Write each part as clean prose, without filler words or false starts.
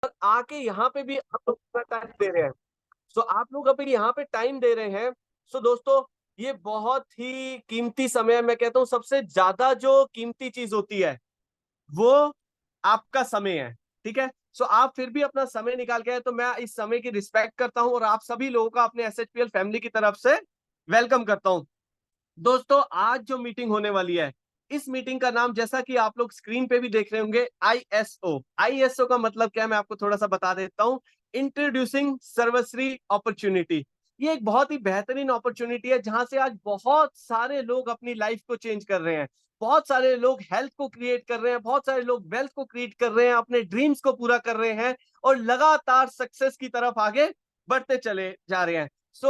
और आके यहाँ पे भी आप लोग टाइम दे रहे हैं। सो आप लोग अभी यहाँ पे टाइम दे रहे हैं। सो दोस्तों, ये बहुत ही कीमती समय है। मैं कहता हूँ सबसे ज्यादा जो कीमती चीज होती है वो आपका समय है। ठीक है। सो आप फिर भी अपना समय निकाल के आए, तो मैं इस समय की रिस्पेक्ट करता हूं और आप सभी लोगों का अपने एसएचपीएल फैमिली की तरफ से वेलकम करता हूं। दोस्तों, आज जो मीटिंग होने वाली है, इस मीटिंग का नाम जैसा कि आप लोग स्क्रीन पे भी देख रहे होंगे, आईएसओ। आईएसओ का मतलब क्या है, मैं आपको थोड़ा सा बता देता हूं। इंट्रोड्यूसिंग सर्वश्री अपॉर्चुनिटी। ये एक बहुत ही बेहतरीन अपॉर्चुनिटी है जहां से आज बहुत सारे लोग अपनी लाइफ को चेंज कर रहे हैं। बहुत सारे लोग हेल्थ को क्रिएट कर रहे हैं, बहुत सारे लोग वेल्थ को क्रिएट कर रहे हैं, अपने ड्रीम्स को पूरा कर रहे हैं और लगातार सक्सेस की तरफ आगे बढ़ते चले जा रहे हैं। सो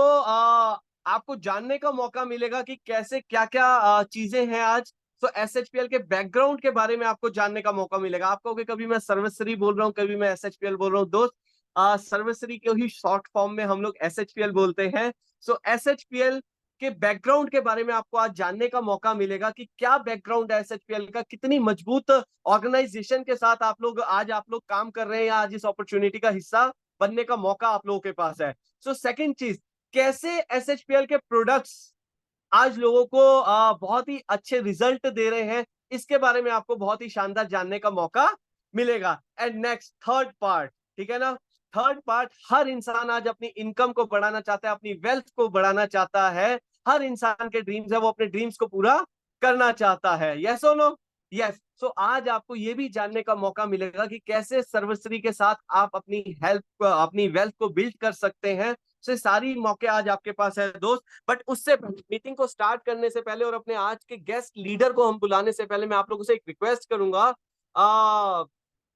आपको जानने का मौका मिलेगा कि कैसे क्या क्या चीजें हैं आज। तो एसएचपीएल के बैकग्राउंड के बारे में आपको जानने का मौका मिलेगा। आप कहोगे कभी मैं सर्वश्री बोल रहा हूँ, कभी मैं एसएचपीएल बोल रहा हूँ। दोस्त, सर्वश्री को ही शॉर्ट फॉर्म में हम लोग एसएचपीएल बोलते हैं। सो एसएचपीएल के बैकग्राउंड के बारे में आपको आज जानने का मौका मिलेगा कि क्या बैकग्राउंड है एसएचपीएल का, कितनी मजबूत ऑर्गेनाइजेशन के साथ आप लोग काम कर रहे हैं या आज इस अपॉर्चुनिटी का हिस्सा बनने का मौका आप लोगों के पास है। सो सेकंड चीज, कैसे एसएचपीएल के प्रोडक्ट्स आज लोगों को बहुत ही अच्छे रिजल्ट दे रहे हैं, इसके बारे में आपको बहुत ही शानदार जानने का मौका मिलेगा। एंड नेक्स्ट थर्ड पार्ट, ठीक है ना, थर्ड पार्ट, हर इंसान आज अपनी इनकम को बढ़ाना चाहता है, अपनी वेल्थ को बढ़ाना चाहता है। हर इंसान के ड्रीम्स है, वो अपने ड्रीम्स को पूरा करना चाहता है। यस और नो? यस। सो आज आपको ये भी जानने का मौका मिलेगा कि कैसे सर्वश्री के साथ आप अपनी हेल्थ, अपनी वेल्थ को बिल्ड कर सकते हैं। से सारी मौके आज आपके पास है दोस्त। बट उससे मीटिंग को स्टार्ट करने से पहले और अपने आज के गेस्ट लीडर को हम बुलाने से पहले मैं आप लोगों से एक रिक्वेस्ट करूंगा।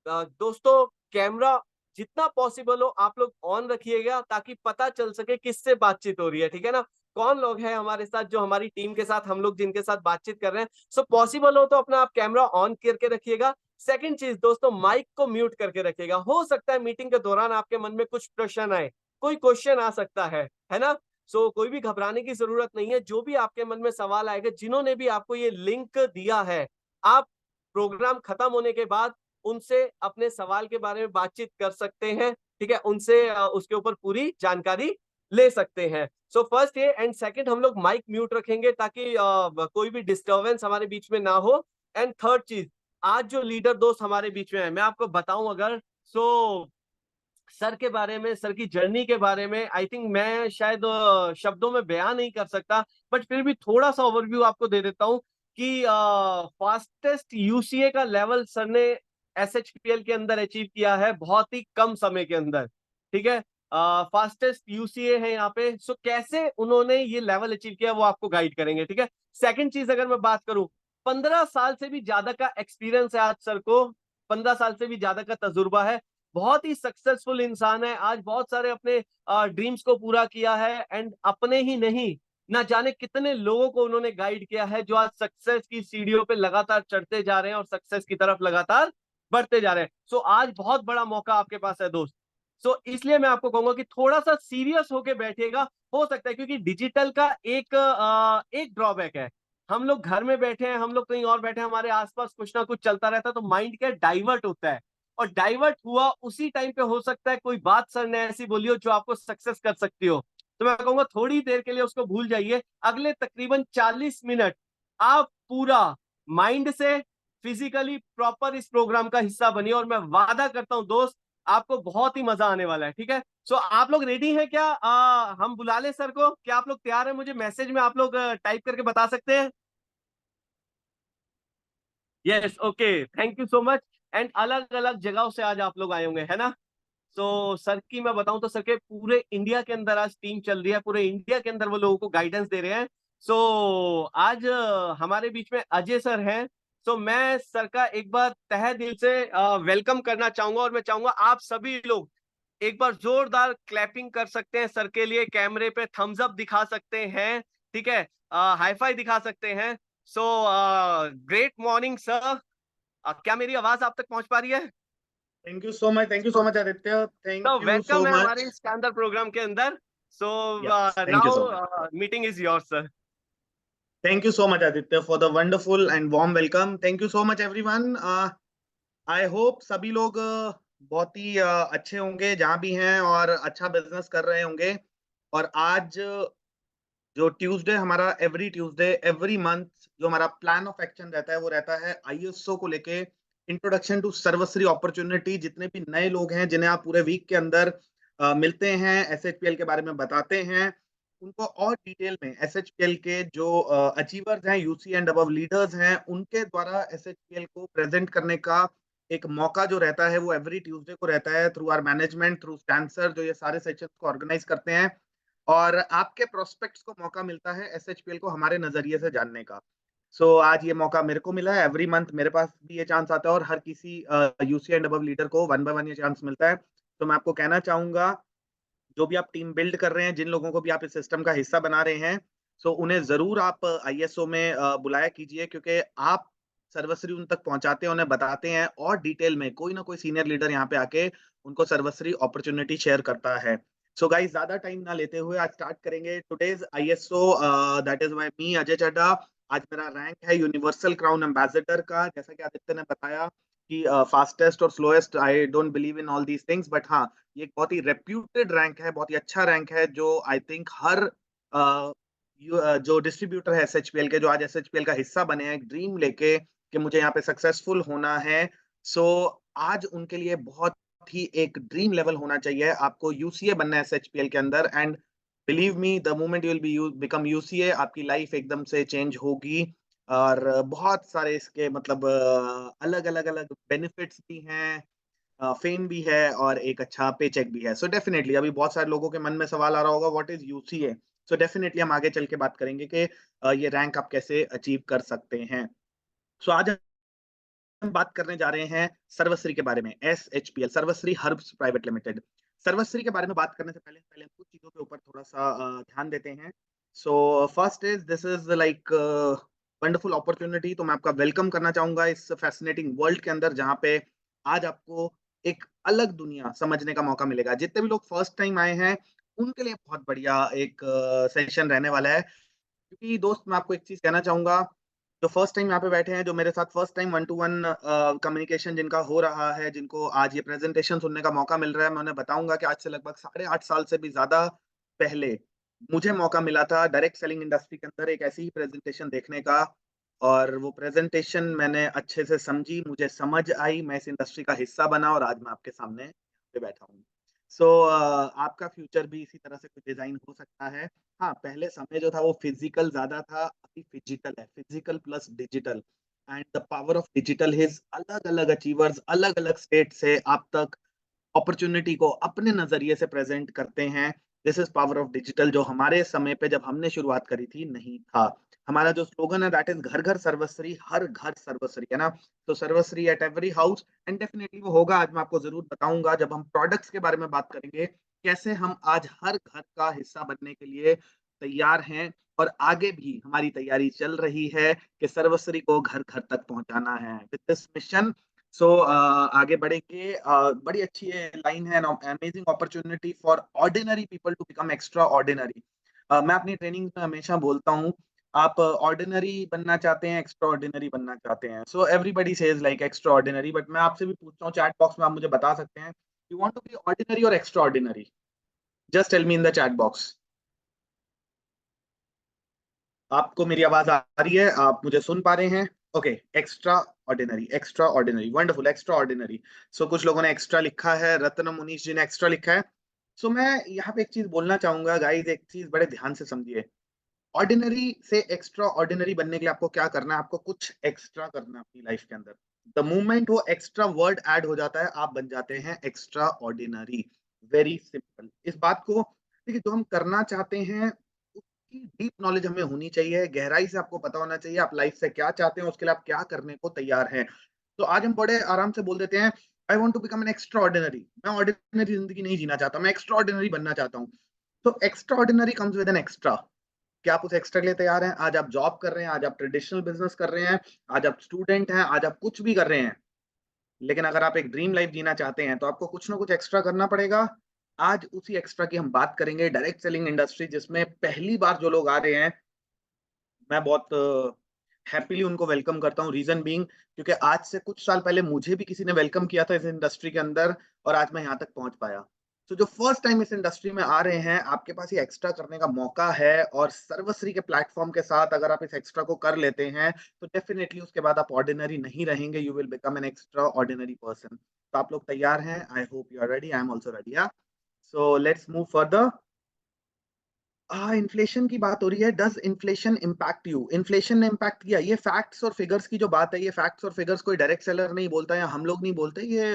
दोस्तों, कैमरा जितना पॉसिबल हो आप लोग ऑन रखिएगा ताकि पता चल सके किससे बातचीत हो रही है। ठीक है ना, कौन लोग हैं हमारे साथ, जो हमारी टीम के साथ हम लोग जिनके साथ बातचीत कर रहे हैं। सो पॉसिबल हो तो अपना आप कैमरा ऑन करके रखिएगा। सेकंड चीज दोस्तों, माइक को म्यूट करके रखिएगा। हो सकता है मीटिंग के दौरान आपके मन में कुछ प्रश्न आए, कोई क्वेश्चन आ सकता है ना। सो कोई भी घबराने की जरूरत नहीं है। जो भी आपके मन में सवाल आएगा, जिन्होंने भी आपको ये लिंक दिया है, आप प्रोग्राम खत्म होने के बाद उनसे अपने सवाल के बारे में बातचीत कर सकते हैं। ठीक है, उनसे उसके ऊपर पूरी जानकारी ले सकते हैं। सो फर्स्ट ये, एंड सेकंड हम लोग माइक म्यूट रखेंगे ताकि कोई भी डिस्टरबेंस हमारे बीच में ना हो। एंड थर्ड चीज, आज जो लीडर दोस्त हमारे बीच में है, मैं आपको बताऊं अगर, सो सर के बारे में, सर की जर्नी के बारे में आई थिंक मैं शायद शब्दों में बयान नहीं कर सकता। बट फिर भी थोड़ा सा ओवरव्यू आपको दे देता हूं कि फास्टेस्ट यूसीए का लेवल सर ने एसएचपीएल के अंदर अचीव किया है बहुत ही कम समय के अंदर। ठीक है, फास्टेस्ट यूसीए है यहाँ पे। सो कैसे उन्होंने ये लेवल अचीव किया वो आपको गाइड करेंगे। ठीक है, सेकंड चीज अगर मैं बात करूं, 15 साल से भी ज्यादा का एक्सपीरियंस है आज सर को। 15 साल से भी ज्यादा का तजुर्बा है। बहुत ही सक्सेसफुल इंसान है, आज बहुत सारे अपने ड्रीम्स को पूरा किया है। एंड अपने ही नहीं, ना जाने कितने लोगों को उन्होंने गाइड किया है जो आज सक्सेस की सीढ़ियों पे लगातार चढ़ते जा रहे हैं और सक्सेस की तरफ लगातार बढ़ते जा रहे हैं। सो आज बहुत बड़ा मौका आपके पास है दोस्त। सो इसलिए मैं आपको कहूंगा कि थोड़ा सा सीरियस होके बैठिएगा। हो सकता है क्योंकि डिजिटल का एक ड्रॉबैक है, हम लोग घर में बैठे हैं, हम लोग कहीं और बैठे हैं, हमारे आसपास कुछ ना कुछ चलता रहता है, तो माइंड क्या डाइवर्ट होता है। और डाइवर्ट हुआ उसी टाइम पे हो सकता है कोई बात सर ने ऐसी बोली हो जो आपको सक्सेस कर सकती हो। तो मैं कहूंगा थोड़ी देर के लिए उसको भूल जाइए। अगले तकरीबन 40 मिनट आप पूरा माइंड से, फिजिकली प्रॉपर इस प्रोग्राम का हिस्सा बनिए और मैं वादा करता हूं दोस्त, आपको बहुत ही मजा आने वाला है। ठीक है, सो आप लोग रेडी हैं क्या? हम बुला लें सर को? क्या आप लोग तैयार हैं? मुझे मैसेज में आप लोग टाइप करके बता सकते हैं। Yes, okay, thank you so much. And अलग अलग जगहों से आज आप लोग आए होंगे, है ना। तो सर की मैं बताऊं तो सर के पूरे इंडिया के अंदर आज टीम चल रही है, पूरे इंडिया के अंदर वो लोगों को गाइडेंस दे रहे हैं। सो आज हमारे बीच में अजय सर हैं। सो मैं सर का एक बार तहे दिल से वेलकम करना चाहूंगा और मैं चाहूंगा आप सभी लोग एक बार जोरदार क्लैपिंग कर सकते हैं सर के लिए, कैमरे पे थम्स अप दिखा सकते हैं। ठीक है, हाई फाई दिखा सकते हैं। So great morning sir. क्या मेरी आवाज आप तक पहुंच पा रही है? Thank you so much Aditya, तो थैंक यू सो वेलकम है हमारे मच। इस शानदार प्रोग्राम के अंदर। So yes, thank you so much. Now meeting is your sir. Thank you so much Aditya for the wonderful and warm welcome. Thank you so much everyone. I hope सभी लोग बहुत ही अच्छे होंगे जहाँ भी हैं और अच्छा बिजनेस कर रहे होंगे। और आज जो ट्यूसडे हमारा एवरी ट्यूसडे एवरी मंथ जो हमारा प्लान ऑफ एक्शन रहता है वो रहता है आईएसओ को लेके, इंट्रोडक्शन टू सर्वश्री अपॉर्चुनिटी। जितने भी नए लोग हैं जिन्हें आप पूरे वीक के अंदर मिलते हैं, एसएचपीएल के बारे में बताते हैं, उनको और डिटेल में एसएचपीएल के जो अचीवर्स हैं, यूसी एंड अबव लीडर्स हैं, उनके द्वारा एसएचपीएल को प्रेजेंट करने का एक मौका जो रहता है वो एवरी ट्यूसडे को रहता है, थ्रू आवर मैनेजमेंट, थ्रू स्टैंसर जो ये सारे सेशंस को ऑर्गेनाइज करते हैं। और आपके प्रोस्पेक्ट्स को मौका मिलता है एसएचपीएल को हमारे नजरिए से जानने का। आज ये मौका मेरे को मिला है, एवरी मंथ मेरे पास भी ये चांस आता है और हर किसी यूसी एंड अबव लीडर को वन बाय वन ये चांस मिलता है। तो मैं आपको कहना चाहूंगा, जो भी आप टीम बिल्ड कर रहे हैं, जिन लोगों को भी आप इस सिस्टम का हिस्सा बना रहे हैं, उन्हें जरूर आप आईएसओ में बुलाया कीजिए, क्योंकि आप सर्वश्री उन तक पहुंचाते हैं, उन्हें बताते हैं और डिटेल में कोई ना कोई सीनियर लीडर यहाँ पे आके उनको सर्वश्री अपॉर्चुनिटी शेयर करता है। गाइस, ज्यादा टाइम ना लेते हुए आज स्टार्ट करेंगे today's ISO. That is my me Ajay Chadha. आज मेरा रैंक है यूनिवर्सल क्राउन एम्बेसडर का। जैसा कि आदित्य ने बताया कि फास्टेस्ट और slowest, I don't believe in all these things, but हाँ, ये एक बहुत ही रेप्यूटेड रैंक है, बहुत ही अच्छा रैंक है, जो आई थिंक हर जो डिस्ट्रीब्यूटर है एसएचपीएल के, जो आज एसएचपीएल का हिस्सा बने हैं एक ड्रीम लेके कि मुझे यहाँ पे सक्सेसफुल होना है, सो आज उनके लिए बहुत ही एक ड्रीम लेवल होना चाहिए। आपको यूसीए बनना है एसएचपीएल के अंदर, and believe me, the moment you will be become UCA, आपकी लाइफ एकदम से चेंज होगी। और बहुत सारे इसके मतलब अलग अलग अलग बेनिफिट्स भी हैं, फेम भी है और एक अच्छा पेचेक भी है। डेफिनेटली अभी बहुत सारे लोगों के मन में सवाल आ रहा होगा, व्हाट इज यूसीए। डेफिनेटली हम आगे चल के बात करेंगे कि ये रैंक आप कैसे अचीव कर सकते हैं। आज हम बात करने जा रहे हैं सर्वश्री के बारे में, एसएचपीएल, सर्वश्री हर्ब्स प्राइवेट लिमिटेड। सर्वश्री के बारे में बात करने से पहले पहले हम कुछ चीजों के ऊपर थोड़ा सा ध्यान देते हैं। First is, this is like wonderful opportunity. तो मैं आपका वेलकम करना चाहूंगा इस फैसिनेटिंग वर्ल्ड के अंदर, जहाँ पे आज आपको एक अलग दुनिया समझने का मौका मिलेगा। जितने भी लोग फर्स्ट टाइम आए हैं उनके लिए बहुत बढ़िया एक सेशन रहने वाला है। क्योंकि दोस्त, मैं आपको एक चीज कहना चाहूंगा, जो फर्स्ट टाइम यहाँ पे बैठे हैं, जो मेरे साथ first time one two one communication जिनका हो रहा है, जिनको आज ये प्रेजेंटेशन सुनने का मौका मिल रहा है, मैं उन्हें बताऊंगा कि आज से लगभग 8.5 साल से भी ज्यादा पहले मुझे मौका मिला था डायरेक्ट सेलिंग इंडस्ट्री के अंदर एक ऐसी ही प्रेजेंटेशन देखने का। और वो प्रेजेंटेशन मैंने अच्छे से समझी, मुझे समझ आई, मैं इस इंडस्ट्री का हिस्सा बना और आज मैं आपके सामने पे बैठा हूँ। आपका फ्यूचर भी इसी तरह से कुछ डिजाइन हो सकता है। हाँ, पहले समय जो था वो फिजिकल ज्यादा था, अभी फिजिकल है, physical plus digital. And the power of digital is, अलग अलग अचीवर्स अलग अलग स्टेट से आप तक अपॉर्चुनिटी को अपने नजरिए से प्रेजेंट करते हैं। This is power of digital, जो हमारे समय पे जब हमने शुरुआत करी थी नहीं था। हमारा जो स्लोगन है दैट इज घर घर सर्वश्री, हर घर सर्वश्री, है ना। तो सर्वश्री at every house, and definitely वो होगा। आज मैं आपको जरूर बताऊंगा जब हम प्रोडक्ट्स के बारे में बात करेंगे, कैसे हम आज हर घर का हिस्सा बनने के लिए तैयार हैं और आगे भी हमारी तैयारी चल रही है कि सर्वश्री को घर घर तक पहुंचाना है विद दिस मिशन। आगे बढ़ेंगे। बड़ी अच्छी ये लाइन है, amazing opportunity for ordinary people to become extraordinary. मैं अपनी ट्रेनिंग में हमेशा बोलता हूँ, आप ऑर्डिनरी बनना चाहते हैं, एक्स्ट्रा ऑर्डिनरी बनना चाहते हैं, everybody says like extra ordinary, but मैं आपसे भी पूछता हूँ, चैट बॉक्स में आप मुझे बता सकते हैं, you want to be ordinary और extraordinary? Just tell me in the chat box. आपको मेरी आवाज आ रही है? आप मुझे सुन पा रहे हैं? Okay, extra ordinary, extra ordinary, wonderful, extra ordinary. कुछ लोगों ने एक्स्ट्रा लिखा है, रत्न मुनीश जी ने एक्स्ट्रा लिखा है। मैं यहाँ पे एक चीज बोलना चाहूंगा गाइस, एक चीज बड़े ध्यान से समझिए। ऑर्डिनरी से एक्स्ट्रा ऑर्डिनरी बनने के लिए आपको क्या करना है? आपको कुछ एक्स्ट्रा करना है अपनी लाइफ के अंदर। द मोमेंट वो एक्स्ट्रा वर्ड ऐड हो जाता है, आप बन जाते हैं एक्स्ट्रा ऑर्डिनरी। वेरी सिंपल इस बात को। देखिए, जो हम करना चाहते हैं उसकी डीप नॉलेज हमें होनी चाहिए, गहराई से आपको पता होना चाहिए आप लाइफ से क्या चाहते हैं, उसके लिए आप क्या करने को तैयार हैं। आज हम बड़े आराम से बोल देते हैं, I want to become an extraordinary. मैं ऑर्डिनरी जिंदगी नहीं जीना चाहता, मैं एक्स्ट्रा ऑर्डिनरी बनना चाहता हूँ। Extra ordinary comes with an extra. क्या आप उस एक्स्ट्रा के लिए तैयार हैं? आज आप जॉब कर रहे हैं, आज आप ट्रेडिशनल बिजनेस कर रहे हैं, आज आप स्टूडेंट हैं, आज आप कुछ भी कर रहे हैं, लेकिन अगर आप एक ड्रीम लाइफ जीना चाहते हैं तो आपको कुछ ना कुछ एक्स्ट्रा करना पड़ेगा। आज उसी एक्स्ट्रा की हम बात करेंगे, डायरेक्ट सेलिंग इंडस्ट्री, जिसमें पहली बार जो लोग आ रहे हैं, मैं बहुत हैप्पीली उनको वेलकम करता हूँ। रीजन बीइंग क्योंकि आज से कुछ साल पहले मुझे भी किसी ने वेलकम किया था इस इंडस्ट्री के अंदर और आज मैं यहाँ तक पहुंच पाया। तो जो फर्स्ट टाइम इस इंडस्ट्री में आ रहे हैं, आपके पास ये एक्स्ट्रा करने का मौका है और सर्वश्री के प्लेटफॉर्म के साथ अगर आप इस एक्स्ट्रा को कर लेते हैं तो डेफिनेटली उसके बाद आप ऑर्डिनरी नहीं रहेंगे, you will become an extraordinary person. तो आप लोग तैयार हैं? I hope you are ready, I am also ready. So let's move further. Inflation की बात हो रही है। Does inflation impact you? Inflation ने इम्पैक्ट किया। ये फैक्ट्स और फिगर्स की जो बात है, ये फैक्ट्स और फिगर्स कोई डायरेक्ट सेलर नहीं बोलता या हम लोग नहीं बोलते, ये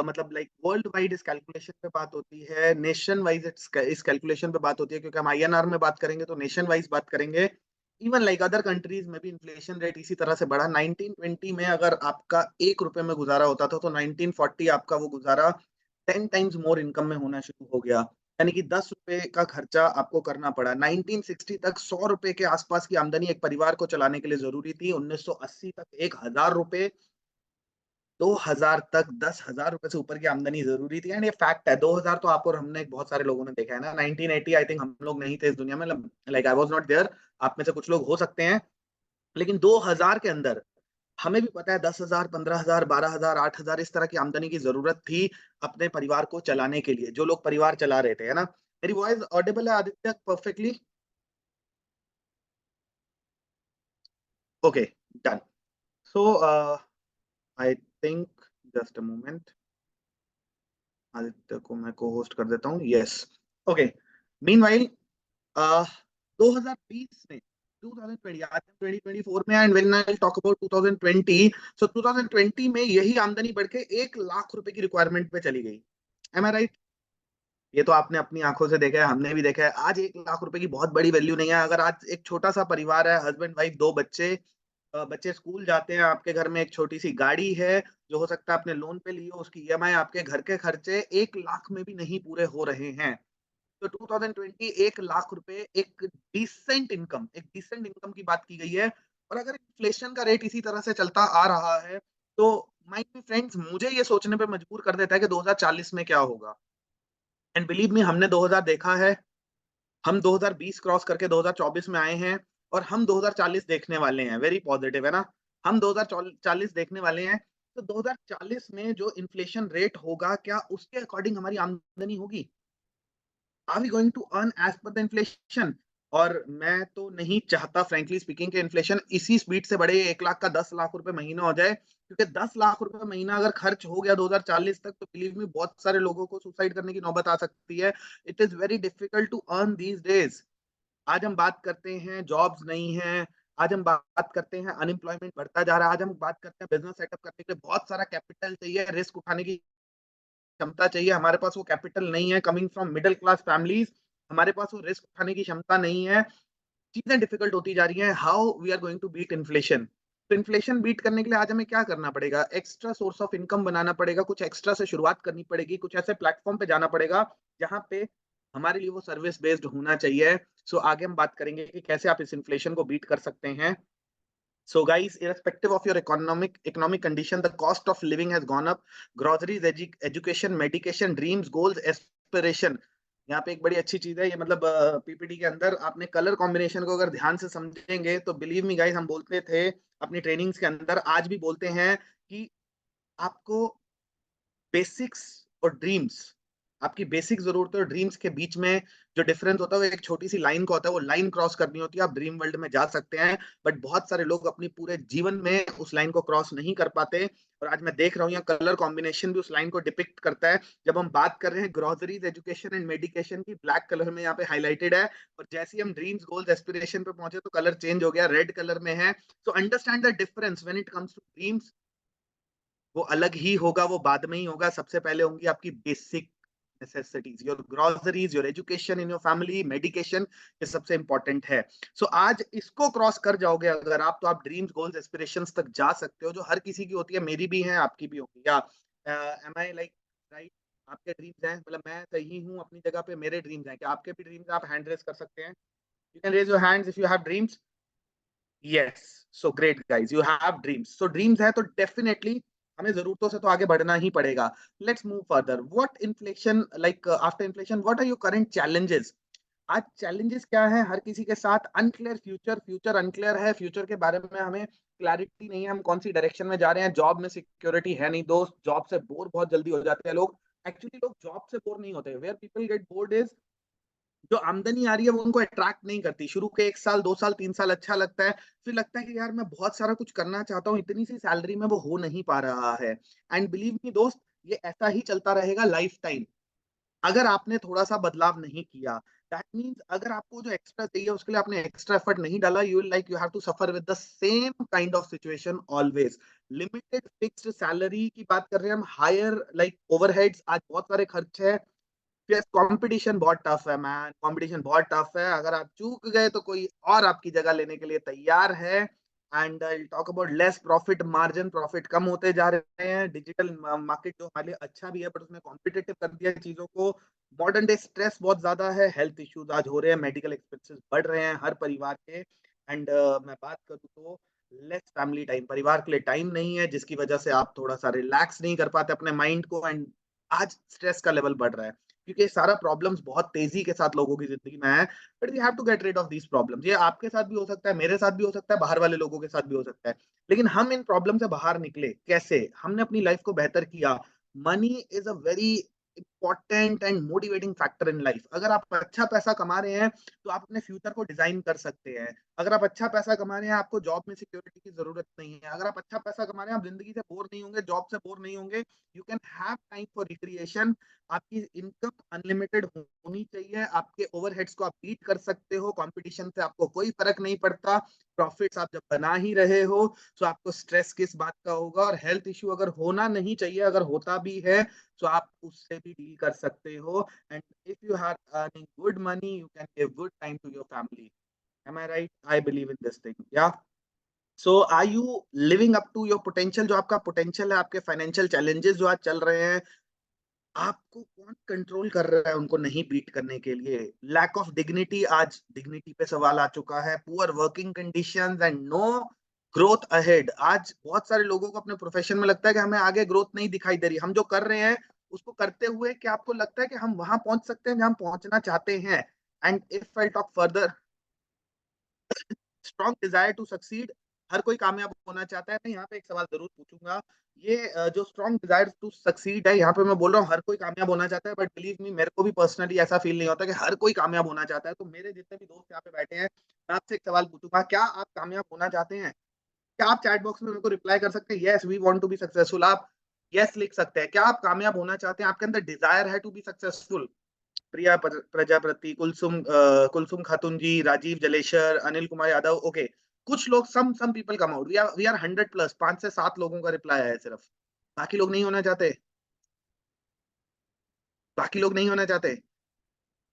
मतलब लाइक वर्ल्ड वाइड इस कैलकुलेशन पे बात होती है, नेशन वाइज इस कैलकुलेशन पे बात होती है, क्योंकि हम आईएनआर में बात करेंगे तो नेशन वाइज बात करेंगे। इवन लाइक अदर कंट्रीज में भी इन्फ्लेशन रेट इसी तरह से बढ़ा। 1920 में अगर आपका 1 रुपए में गुजारा होता था तो 1940 आपका वो गुजारा 10 टाइम्स मोर इनकम में होना शुरू हो गया। यानी कि 10 रुपए का खर्चा आपको करना पड़ा। 1960 तक 100 रुपए के आसपास की आमदनी एक परिवार को चलाने के लिए जरूरी थी। 1980 तक 1000 रुपए, 2000 तक 10,000 रुपए से ऊपर की आमदनी जरूरी थी। एंड ये फैक्ट है। 2000 तो आप और हमने बहुत सारे लोगों ने देखा है ना। 1980 आई थिंक हम लोग नहीं थे इस दुनिया में, like I was not there. आप में से कुछ लोग हो सकते हैं, लेकिन 2000 के अंदर हमें भी पता है 10,000, 15,000, 12,000, 8,000 इस तरह की आमदनी की जरूरत थी अपने परिवार को चलाने के लिए, जो लोग परिवार चला रहे थे, है ना। मेरी वॉइस ऑडिबल है Aditya perfectly? Okay, done. So I think just a moment, Aditya को मैं को होस्ट कर देता हूँ। Yes, okay. मीनवाइल 2020 में 2020 आज हम 2024 में, and when I talk about 2020, सो 2020 में यही आमदनी बढ़ के 1 लाख रुपए की रिक्वायरमेंट पे चली गई। M I right? ये तो आपने अपनी आंखों से देखा है, हमने भी देखा है। आज 1 लाख रुपए की बहुत बड़ी वैल्यू नहीं है। अगर आज एक छोटा सा परिवार है, हस्बैंड वाइफ 2 बच्चे, बच्चे स्कूल जाते हैं, आपके घर में एक छोटी सी गाड़ी है जो हो सकता है आपने लोन पे ली हो, उसकी ईएमआई, आपके घर के खर्चे 1 लाख में भी नहीं पूरे हो रहे हैं। तो 2020 1 लाख रुपए एक डिसेंट इनकम की बात की गई है। और अगर इन्फ्लेशन का रेट इसी तरह से चलता आ रहा है तो माय फ्रेंड्स, मुझे ये सोचने पे मजबूर कर देता है कि 2040 में क्या होगा। एंड बिलीव मी, हमने 2000 देखा है, हम 2020 क्रॉस करके 2024 में आए हैं और हम 2040 देखने वाले हैं। वेरी पॉजिटिव है ना। हम 2040 देखने वाले हैं। तो 2040 में जो इन्फ्लेशन रेट होगा, क्या उसके अकॉर्डिंग हमारी आमदनी होगी? Are we going to earn as per the inflation? और मैं तो नहीं चाहता फ्रेंकली स्पीकिंग कि इन्फ्लेशन इसी स्पीड से बढ़े, 1 लाख का 10 लाख रुपए महीना हो जाए। क्योंकि 10 लाख रुपए महीना अगर खर्च हो गया 2040 तक, तो बिलीव मी बहुत सारे लोगों को सुसाइड करने की नौबत आ सकती है। It is very difficult to earn these days. आज हम बात करते हैं जॉब्स नहीं है, आज हम बात करते हैं अनएम्प्लॉयमेंट बढ़ता जा रहा है, आज हम बात करते हैं बिजनेस सेटअप करने के लिए बहुत सारा कैपिटल चाहिए, रिस्क उठाने की क्षमता चाहिए। हमारे पास वो कैपिटल नहीं है। Coming from middle class families, हमारे पास वो रिस्क उठाने की क्षमता नहीं है। चीजें डिफिकल्ट होती जा रही हैं। How we are going to beat inflation? तो इन्फ्लेशन बीट करने के लिए आज हमें क्या करना पड़ेगा? एक्स्ट्रा सोर्स ऑफ इनकम बनाना पड़ेगा, कुछ एक्स्ट्रा से शुरुआत करनी पड़ेगी, कुछ ऐसे प्लेटफॉर्म पे जाना पड़ेगा जहां पे हमारे लिए वो सर्विस बेस्ड होना चाहिए। सो आगे हम बात करेंगे कि कैसे आप इस इन्फ्लेशन को बीट कर सकते हैं। So guys, irrespective of your economic condition, the cost of living has gone up. Groceries, education, medication, dreams, goals, aspiration. यहाँ पे एक बड़ी अच्छी चीज है ये, मतलब पीपीटी के अंदर आपने कलर कॉम्बिनेशन को अगर ध्यान से समझेंगे तो बिलीव मी गाइस, हम बोलते थे अपनी ट्रेनिंग्स के अंदर, आज भी बोलते हैं कि आपको बेसिक्स और ड्रीम्स, आपकी बेसिक जरूरतें और ड्रीम्स के बीच में जो डिफरेंस होता है वो एक छोटी सी लाइन का होता है। वो लाइन क्रॉस करनी होती है, आप ड्रीम वर्ल्ड में जा सकते हैं। बट बहुत सारे लोग अपनी पूरे जीवन में उस लाइन को क्रॉस नहीं कर पाते। और आज मैं देख रहा हूँ यहाँ कलर कॉम्बिनेशन भी उस लाइन को डिपिक्ट करता है। जब हम बात कर रहे हैं ग्रोसरीज, एजुकेशन एंड मेडिकेशन की, ब्लैक कलर में यहाँ पे हाईलाइटेड है। और जैसे ही हम ड्रीम्स, गोल्स, एस्पिरेशन पे पहुंचे तो कलर चेंज हो गया, रेड कलर में है। So understand the difference when it comes to dreams. वो अलग ही होगा, वो बाद में ही होगा। सबसे पहले होंगी आपकी basic necessities, your groceries, your education in your family, medication, ये सबसे इंपॉर्टेंट है। सो आज इसको क्रॉस कर जाओगे अगर आप, तो आप ड्रीम्स, गोल्स, एस्पिरेशंस तक जा सकते हो, जो हर किसी की होती है। मेरी भी है, आपकी भी होगी। या एम आई लाइक राइट? आपके ड्रीम्स हैं, मतलब मैं सही हूँ अपनी जगह पे, मेरे ड्रीम्स हैं। क्या आपके भी ड्रीम्स? आप हैंड रेस कर सकते हैं। You can raise your hands if you have dreams. Yes, so great guys, you have dreams. So dreams है तो डेफिनेटली हमें जरूरतों से तो आगे बढ़ना ही पड़ेगा। Let's move further. What inflation, like after inflation, what are your current challenges? आज चैलेंजेस क्या है हर किसी के साथ? अनक्लियर फ्यूचर, फ्यूचर अनक्लियर है, फ्यूचर के बारे में हमें क्लैरिटी नहीं है, हम कौन सी डायरेक्शन में जा रहे हैं, जॉब में सिक्योरिटी है नहीं दोस्त, जॉब से बोर बहुत जल्दी हो जाते हैं लोग। एक्चुअली लोग जॉब से बोर नहीं होते, where people get bored is जो आमदनी आ रही है वो उनको अट्रैक्ट नहीं करती। शुरू के 1 साल, 2 साल, 3 साल अच्छा लगता है, फिर लगता है कि यार मैं बहुत सारा कुछ करना चाहता हूँ, इतनी सी सैलरी में वो हो नहीं पा रहा है। एंड बिलीव मी दोस्त, ये ऐसा ही चलता रहेगा लाइफ टाइम। अगर आपने थोड़ा-सा बदलाव नहीं किया, दैट मीन्स अगर आपको जो एक्स्ट्रा चाहिए उसके लिए आपने एक्स्ट्रा एफर्ट नहीं डाला, you have to suffer with the same kind of situation always. Limited fixed salary की बात कर रहे हैं हम, हायर लाइक ओवरहेड्स, आज बहुत सारे खर्च है। यस, कंपटीशन बहुत टफ है मैन, कंपटीशन बहुत टफ है। अगर आप चूक गए तो कोई और आपकी जगह लेने के लिए तैयार है। And I talk about less profit margin, profit कम होते जा रहे हैं। डिजिटल मार्केट जो हमारे लिए अच्छा भी है बट उसने कॉम्पिटिटिव कर दिया है चीजों को। मॉडर्न डे स्ट्रेस बहुत ज्यादा है, हेल्थ इश्यूज आज हो रहे हैं, मेडिकल एक्सपेंसेस बढ़ रहे हैं हर परिवार के। एंड मैं बात करूँ तो लेस फैमिली टाइम, परिवार के लिए टाइम नहीं है, जिसकी वजह से आप थोड़ा सा रिलैक्स नहीं कर पाते अपने माइंड को। एंड आज स्ट्रेस का लेवल बढ़ रहा है क्योंकि ये सारा प्रॉब्लम्स बहुत तेजी के साथ लोगों की जिंदगी में है। But we have to get rid of these problems. ये आपके साथ भी हो सकता है, मेरे साथ भी हो सकता है, बाहर वाले लोगों के साथ भी हो सकता है। लेकिन हम इन प्रॉब्लम से बाहर निकले कैसे? हमने अपनी लाइफ को बेहतर किया। Money is a very important and motivating factor in life. अगर आप अच्छा पैसा कमा रहे हैं तो आप अपने फ्यूचर को डिजाइन कर सकते हैं। अगर आप अच्छा पैसा कमा रहे हैं, आपको जॉब में सिक्योरिटी की जरूरत नहीं है। अगर आप अच्छा पैसा कमा रहे हैं, आप जिंदगी से बोर नहीं होंगे, जॉब से बोर नहीं होंगे। You can have time for recreation. आपकी इनकम अनलिमिटेड होनी चाहिए, आपके ओवरहेड्स को आप बीट कर सकते हो, कंपटीशन से आपको कोई फर्क नहीं पड़ता। प्रॉफिट्स आप जब बना ही रहे हो तो आपको स्ट्रेस किस बात का होगा? और हेल्थ इश्यू अगर होना नहीं चाहिए, अगर होता भी है तो आप उससे भी डील कर सकते हो। And if you are earning good money, you can give good time to your family. Am I right? I believe in this thing, yeah? So are you living up to your potential? जो आपका potential है, आपके financial challenges जो आज चल रहे हैं, आपको कौन कंट्रोल कर रहा है उनको नहीं बीट करने के लिए? लैक ऑफ डिग्निटी, आज डिग्निटी पे सवाल आ चुका है। Poor working conditions and no growth ahead. आज बहुत सारे लोगों को अपने प्रोफेशन में लगता है कि हमें आगे ग्रोथ नहीं दिखाई दे रही। हम जो कर रहे हैं उसको करते हुए क्या आपको लगता है कि हम वहां पहुंच सकते हैं जहां हम पहुंचना चाहते हैं? And if I talk further, strong desire to succeed, हर कोई कामयाब होना चाहता है। मैं यहाँ पे एक सवाल जरूर पूछूंगा। ये जो स्ट्रॉन्ग डिजायर टू सक्सीड है, यहाँ पे मैं बोल रहा हूँ हर कोई कामयाब होना चाहता है, बट बिलीव मी, मेरे को भी पर्सनली ऐसा फील नहीं होता कि हर कोई कामयाब होना चाहता है। तो मेरे जितने भी दोस्त यहाँ पे बैठे हैं, मैं आपसे एक सवाल पूछूंगा, क्या आप कामयाब होना चाहते हैं? क्या आप चैट बॉक्स में मेरे को रिप्लाई कर सकते हैं, yes we want to be successful? आप यस लिख सकते हैं। क्या आप कामयाब होना चाहते हैं? आपके अंदर डिजायर है to be successful? Priya Prajapati, Kulsum Khatoon ji, Rajiv Jalesar, Anil Kumar Yadav, okay. कुछ लोग, some people come out, we are 100 plus, 5 से 7 लोगों का रिप्लाई आया है सिर्फ। बाकी लोग नहीं होना चाहते, बाकी लोग नहीं होना चाहते।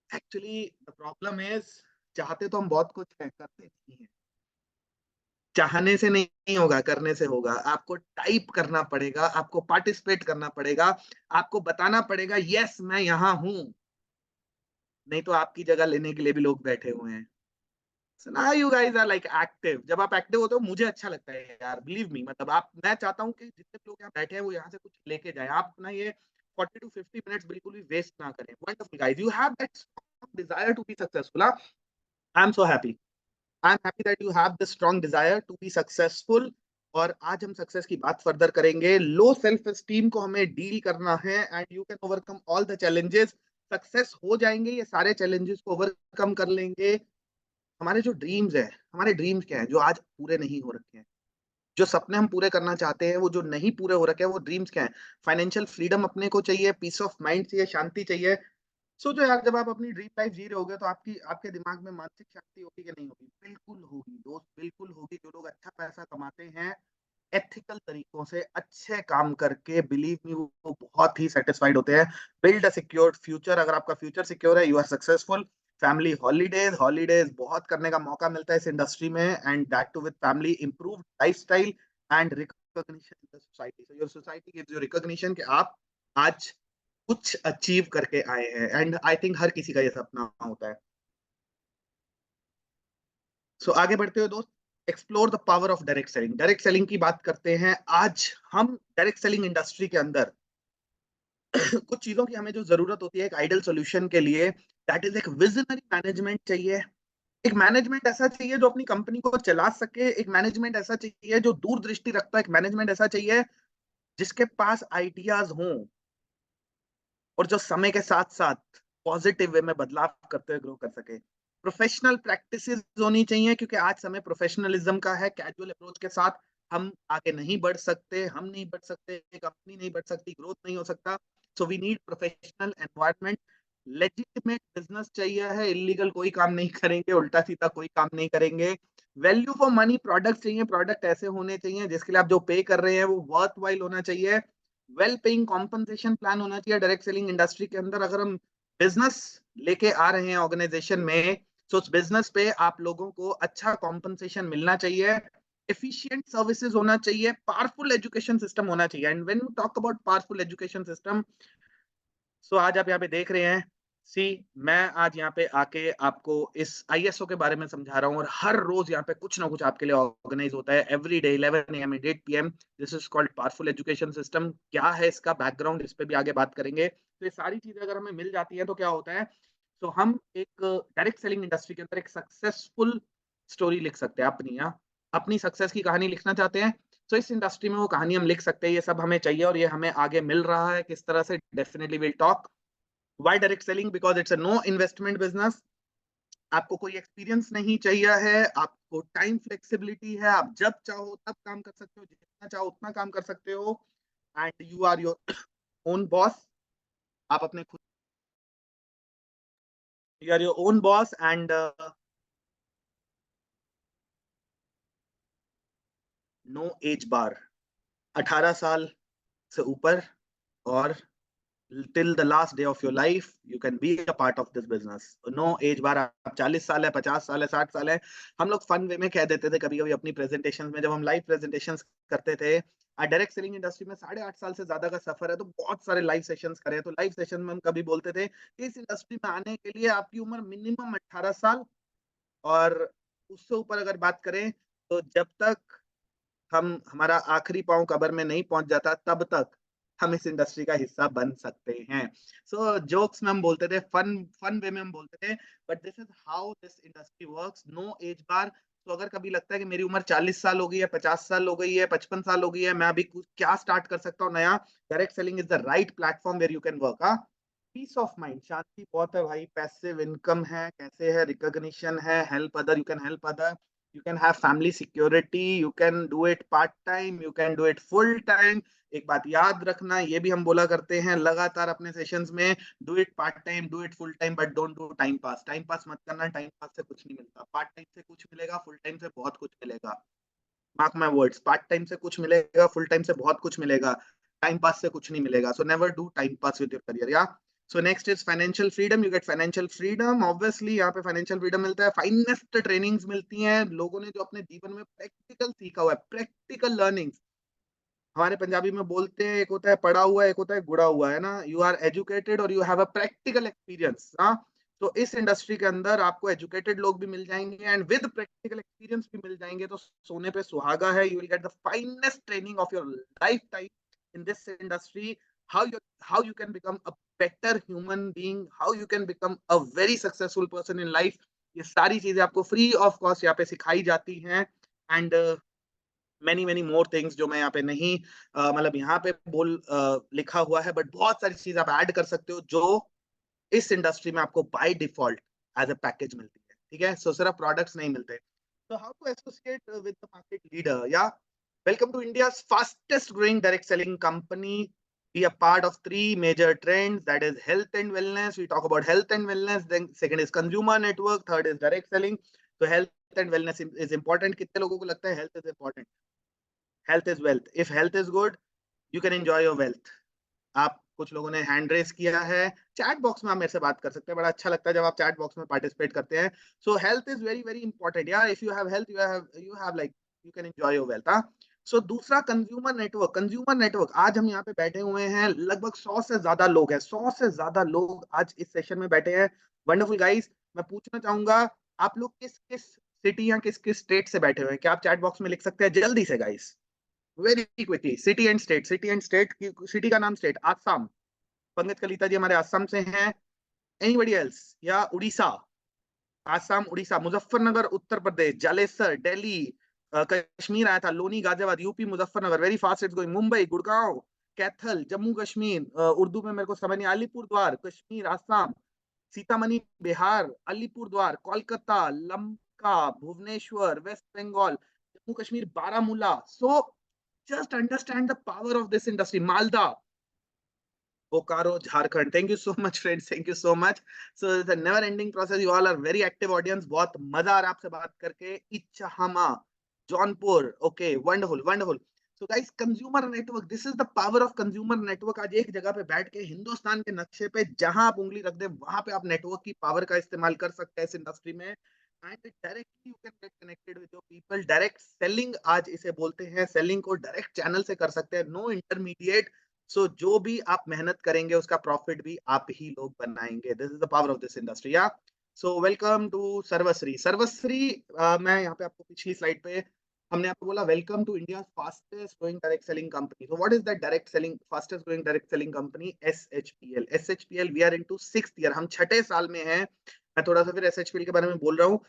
एक्चुअली द प्रॉब्लम इज, चाहते तो हम बहुत कुछ है, करते नहीं है। चाहने से नहीं होगा, करने से होगा। आपको टाइप करना पड़ेगा, आपको पार्टिसिपेट करना पड़ेगा, आपको बताना पड़ेगा यस मैं यहाँ हूं। नहीं तो आपकी जगह लेने के लिए भी लोग बैठे हुए हैं। So now you guys are like active। जब आप एक्टिव होते हो मुझे अच्छा लगता है यार, बिलीव मी। मतलब आप, मैं चाहता हूँ कि जितने भी लोग यहाँ बैठे हैं वो यहाँ से कुछ लेके जाएं। आप अपना ये 40 to 50 मिनट्स बिल्कुल भी वेस्ट ना करें। Wonderful guys, you have that desire to be successful. I am so happy, I am happy that you have the strong desire to be successful. और आज हम सक्सेस की बात फर्दर करेंगे। लो सेल्फ एस्टीम को हमें डील करना है and you can overcome all the challenges. Success हो जाएंगे, ये सारे चैलेंजेस को ओवरकम कर लेंगे। हमारे जो ड्रीम्स है, हमारे ड्रीम्स क्या है जो आज पूरे नहीं हो रखे हैं? जो सपने हम पूरे करना चाहते हैं वो जो नहीं पूरे हो रखे हैं, वो ड्रीम्स क्या है? फाइनेंशियल फ्रीडम अपने को चाहिए, पीस ऑफ माइंड चाहिए, शांति चाहिए। सोचो यार, जब आप अपनी ड्रीम लाइफ जी रहे होगे तो आपकी, आपके दिमाग में मानसिक शांति होगी कि नहीं होगी? बिल्कुल होगी दोस्त, बिल्कुल होगी। जो लोग अच्छा पैसा कमाते हैं एथिकल तरीकों से, अच्छे काम करके, बिलीव मी, वो बहुत ही सेटिस्फाइड होते हैं। Build a secured future. अगर आपका फ्यूचर सिक्योर है, you are successful. Family holidays, holidays बहुत करने का मौका मिलता है इस इंडस्ट्री में, and that too with family, improve lifestyle and recognition in the society. So your society gives you recognition कि आप आज कुछ अचीव करके आए हैं। एंड आई थिंक हर किसी का ये सपना होता है। सो आगे बढ़ते हुए दोस्त, explore the power of direct selling. Direct selling की बात करते हैं आज हम। डायरेक्ट सेलिंग इंडस्ट्री के अंदर कुछ चीजों की हमें जो जरूरत होती है एक आइडियल सॉल्यूशन के लिए, दैट इज एक विजनरी मैनेजमेंट चाहिए। एक मैनेजमेंट ऐसा चाहिए जो अपनी कंपनी को चला सके, एक मैनेजमेंट ऐसा चाहिए जो दूरदृष्टि रखता है, एक मैनेजमेंट ऐसा चाहिए जिसके पास आइडियाज हों और जो समय के साथ साथ पॉजिटिव वे में बदलाव करते हुए ग्रो कर सके। प्रोफेशनल प्रैक्टिसेस होनी चाहिए क्योंकि आज समय प्रोफेशनलिज्म का है। कैजुअल अप्रोच के साथ हम आगे नहीं बढ़ सकते, हम नहीं बढ़ सकते, कंपनी नहीं बढ़ सकती, ग्रोथ नहीं हो सकता। So we need professional environment. Legitimate business चाहिए है, इलीगल कोई काम नहीं करेंगे, उल्टा सीधा कोई काम नहीं करेंगे। वैल्यू फॉर मनी प्रोडक्ट चाहिए, प्रोडक्ट ऐसे होने चाहिए जिसके लिए आप जो पे कर रहे हैं वो वर्थ वाइल होना चाहिए। वेल पेइंग कॉम्पनसेशन प्लान होना चाहिए डायरेक्ट सेलिंग इंडस्ट्री के अंदर। अगर हम बिजनेस लेके आ रहे हैं ऑर्गेनाइजेशन में, तो उस बिजनेस पे आप लोगों को अच्छा कॉम्पनसेशन मिलना चाहिए, एफिशिएंट सर्विसेज होना चाहिए, पावरफुल एजुकेशन सिस्टम होना चाहिए। And when we talk about powerful education system, so आज आप यहाँ पे देख रहे हैं, सी मैं आज यहाँ पे आके आपको इस आईएसओ के बारे में समझा रहा हूँ और हर रोज यहाँ पे कुछ ना कुछ आपके लिए ऑर्गेनाइज होता है। Every day 11 AM and 8 PM, this is called powerful education system. क्या है इसका बैकग्राउंड, इस पे भी आगे बात करेंगे। तो ये सारी चीजें अगर हमें मिल जाती हैं तो क्या होता है, तो हम एक डायरेक्ट सेलिंग इंडस्ट्री के अंदर एक सक्सेसफुल स्टोरी लिख सकते हैं अपनी। अपनी सक्सेस की कहानी लिखना चाहते हैं तो इस इंडस्ट्री में वो कहानी हम लिख सकते हैं। ये सब हमें चाहिए और ये हमें आगे मिल रहा है किस तरह से, definitely will talk. Why direct selling? Because it's a no investment business. आपको कोई एक्सपीरियंस नहीं चाहिए है, आपको टाइम फ्लेक्सिबिलिटी है, आप जब चाहो तब काम कर सकते हो, जितना चाहो उतना काम कर सकते हो। And you are your own boss. आप अपने खुद, you are your own boss. And no age bar, 18 साल से ऊपर और till the last day of your life you can be a part of this business. No age bar। आप 40 साल है, 50 साल है, 60 साल है। हम लोग फन वे में कह देते थे कभी कभी अपनी प्रेजेंटेशन में, जब हम लाइव प्रेजेंटेशन करते थे। डायरेक्ट सेलिंग इंडस्ट्री में 8.5 साल से ज्यादा का सफर है, तो बहुत सारे लाइव सेशंस करे। तो लाइव सेशन में हम कभी बोलते थे कि इस इंडस्ट्री में आने के लिए आपकी उम्र मिनिमम 18 साल, और उससे ऊपर अगर बात करें तो जब तक हम हमारा आखिरी पांव कब्र में नहीं पहुंच जाता तब तक हम इस इंडस्ट्री का हिस्सा बन सकते हैं। सो जोक्स में हम बोलते थे, फन फन वे में हम बोलते थे, but this is how this industry works. No age bar. तो अगर कभी लगता है कि मेरी उम्र 40 साल हो गई है, 50 साल हो गई है, 55 साल हो गई है, मैं अभी कुछ क्या स्टार्ट कर सकता हूँ नया, direct selling is the right platform where you can work. Peace of mind, शांति बहुत है भाई, पैसिव इनकम है, कैसे है, रिकॉग्निशन है, help other, you can help other, you can have family security, you can do it part time, you can do it full time। एक बात याद रखना, ये भी हम बोला करते हैं लगातार अपने सेशंस में, do it part time, do it full time, but don't do time pass. Time pass मत करना, टाइम पास से कुछ नहीं मिलता। पार्ट टाइम से कुछ मिलेगा, फुल टाइम से बहुत कुछ मिलेगा। Mark my words, part time से कुछ मिलेगा, फुल टाइम से बहुत कुछ मिलेगा, टाइम पास से कुछ नहीं मिलेगा। So never do time pass with your career. Yeah so next is financial freedom. You get financial freedom, obviously यहाँ पे फाइनेंशियल फ्रीडम मिलता है, फाइनेस्ट ट्रेनिंग्स मिलती हैं लोगों ने जो अपने जीवन में प्रैक्टिकल सीखा हुआ है, प्रैक्टिकल लर्निंग्स। हमारे पंजाबी में बोलते हैं, एक होता है पढ़ा हुआ, एक होता है गुड़ा हुआ, है ना। यू आर एजुकेटेड और you have a practical experience. हाँ, तो इस इंडस्ट्री के अंदर आपको एजुकेटेड लोग भी मिल जाएंगे एंड विद प्रैक्टिकल एक्सपीरियंस भी मिल जाएंगे, तो सोने पे सुहागा है। You will get the finest training of your life time in this industry. How you can become a better human being, how you can become a very successful person in life, ये सारी चीजें आपको free of cost यहाँ पे सिखाई जाती हैं। And many many more things जो मैं यहाँ पे नहीं मतलब यहाँ पे लिखा हुआ है, बट बहुत सारी चीज आप ऐड कर सकते हो जो इस इंडस्ट्री में आपको by default as a package मिलती है। ठीक है, सो सिर्फ प्रोडक्ट्स नहीं मिलते। तो how to associate with the market leader. Yeah welcome to India fastest growing direct selling company. Be a part of three major trends, that is health and wellness. We talk about health and wellness, then second is consumer network, third is direct selling. So health and wellness is important। कितने लोगों को लगता है health is important? Health is wealth. If health is good you can enjoy your wealth. आप कुछ लोगों ने hand raise किया है, चैट बॉक्स में आप मेरे से बात कर सकते हैं, बड़ा अच्छा लगता है जब आप चैट बॉक्स में पार्टिसिपेट करते हैं। So health is very very important यार। If you have health you have like you can enjoy your wealth. हाँ, सो दूसरा कंज्यूमर नेटवर्क। कंज्यूमर नेटवर्क, आज हम यहाँ पे बैठे हुए हैं, लगभग 100 से ज्यादा लोग हैं, 100 से ज्यादा लोग आज इस सेशन में बैठे हैं। वंडरफुल गाइस, मैं पूछना चाहूंगा आप लोग किस किस सिटी या किस किस स्टेट से बैठे हुए हैं, क्या आप चैट बॉक्स में लिख सकते हैं जल्दी से guys, very quickly. City and state, city and state, city का नाम स्टेट, आसाम, पंकज कलिता जी हमारे असम से हैं। Anybody else? या उड़ीसा, आसाम, उड़ीसा, मुजफ्फरनगर उत्तर प्रदेश, जालेसर दिल्ली, कश्मीर आया था, Loni Ghaziabad UP, Muzaffarnagar very fast it's going, Mumbai, Gurgaon, Kaithal Jammu Kashmir, Urdu में मेरे को समझ नहीं, अलीपुर द्वार कश्मीर आसाम, सीतामढ़ी बिहार, अलीपुर द्वार कोलकाता, लमका Bhubaneswar west Bengal, Jammu Kashmir Baramulla. So just understand the power of this industry. Malda, Bokaro, Jharkhand. Thank you so much friends, thank you so much. So it's a never ending process, you all are very active audience, बहुत मजा आ रहा है आपसे बात करके। इच्छाहामा, Jaunpur, okay, wonderful wonderful. So guys, consumer network, this is the power of consumer network. आज एक जगह पे बैठ के हिंदुस्तान के नक्शे पे जहां आप उंगली रख दे वहां पे आप नेटवर्क की पावर का इस्तेमाल कर सकते हैं इस इंडस्ट्री में। And directly you can get connected with your people. Direct selling आज इसे बोलते हैं, सेलिंग को डायरेक्ट चैनल से कर सकते हैं, नो इंटरमीडिएट। सो जो भी आप मेहनत करेंगे उसका प्रॉफिट भी आप ही लोग बनाएंगे। This is the power of this industry. या सो वेलकम टू सर्वश्री। सर्वश्री, मैं यहाँ पे आपको पिछली स्लाइड पे हमने आपको बोला welcome to India fastest growing direct selling company. So what is that direct selling fastest growing direct selling company? SHPL. SHPL, we are into 6th year, हम 6ठे साल में हैं। मैं थोड़ा सा फिर एसएचपीएल के बारे में बोल रहा हूँ।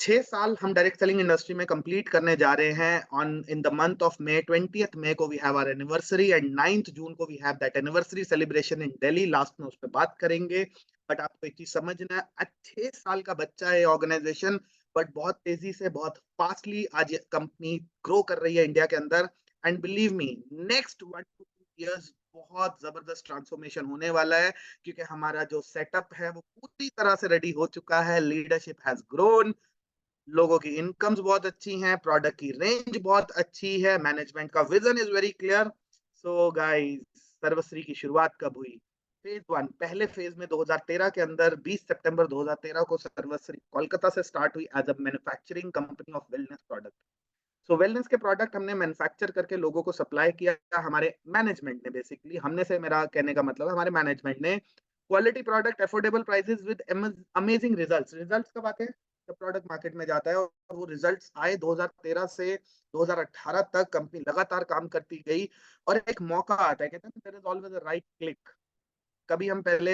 6 साल हम डायरेक्ट सेलिंग इंडस्ट्री में कंप्लीट करने जा रहे हैं। On in the month of May, 20th मई को we have our anniversary and 9th जून को we have that anniversary celebration in Delhi. Last में उस पर बात करेंगे। बट आपको एक चीज समझना है, 6 साल का बच्चा है ऑर्गेनाइजेशन, बट बहुत तेजी से, बहुत फास्टली आज कंपनी ग्रो कर रही है इंडिया के अंदर। And believe me, next 1 to 2 years बहुत जबरदस्त ट्रांसफॉर्मेशन होने वाला है, क्योंकि हमारा जो सेटअप है वो पूरी तरह से रेडी हो चुका है। लीडरशिप हैज ग्रोन, लोगों की इनकम्स बहुत अच्छी हैं, प्रोडक्ट की रेंज बहुत अच्छी है, मैनेजमेंट का vision is very clear. So guys, Sarvashree की शुरुआत कब हुई? फेज 1, पहले फेज में 2013 के अंदर 20 सितंबर 2013 को सर्वश्री कोलकाता से स्टार्ट हुई as a manufacturing company of wellness product. So wellness के प्रोडक्ट हमने मैन्युफैक्चर करके लोगों को सप्लाई किया। हमारे मैनेजमेंट ने, बेसिकली हमने से मेरा कहने का मतलब है हमारे मैनेजमेंट ने quality product, affordable prices with amazing results. Results कब आते हैं? जब प्रोडक्ट मार्केट में जाता है। और वो रिजल्ट्स आए 2013 से 2018 तक, कंपनी लगातार काम करती गई। और एक मौका आता है, कहते हैं there is always a right click. कभी हम पहले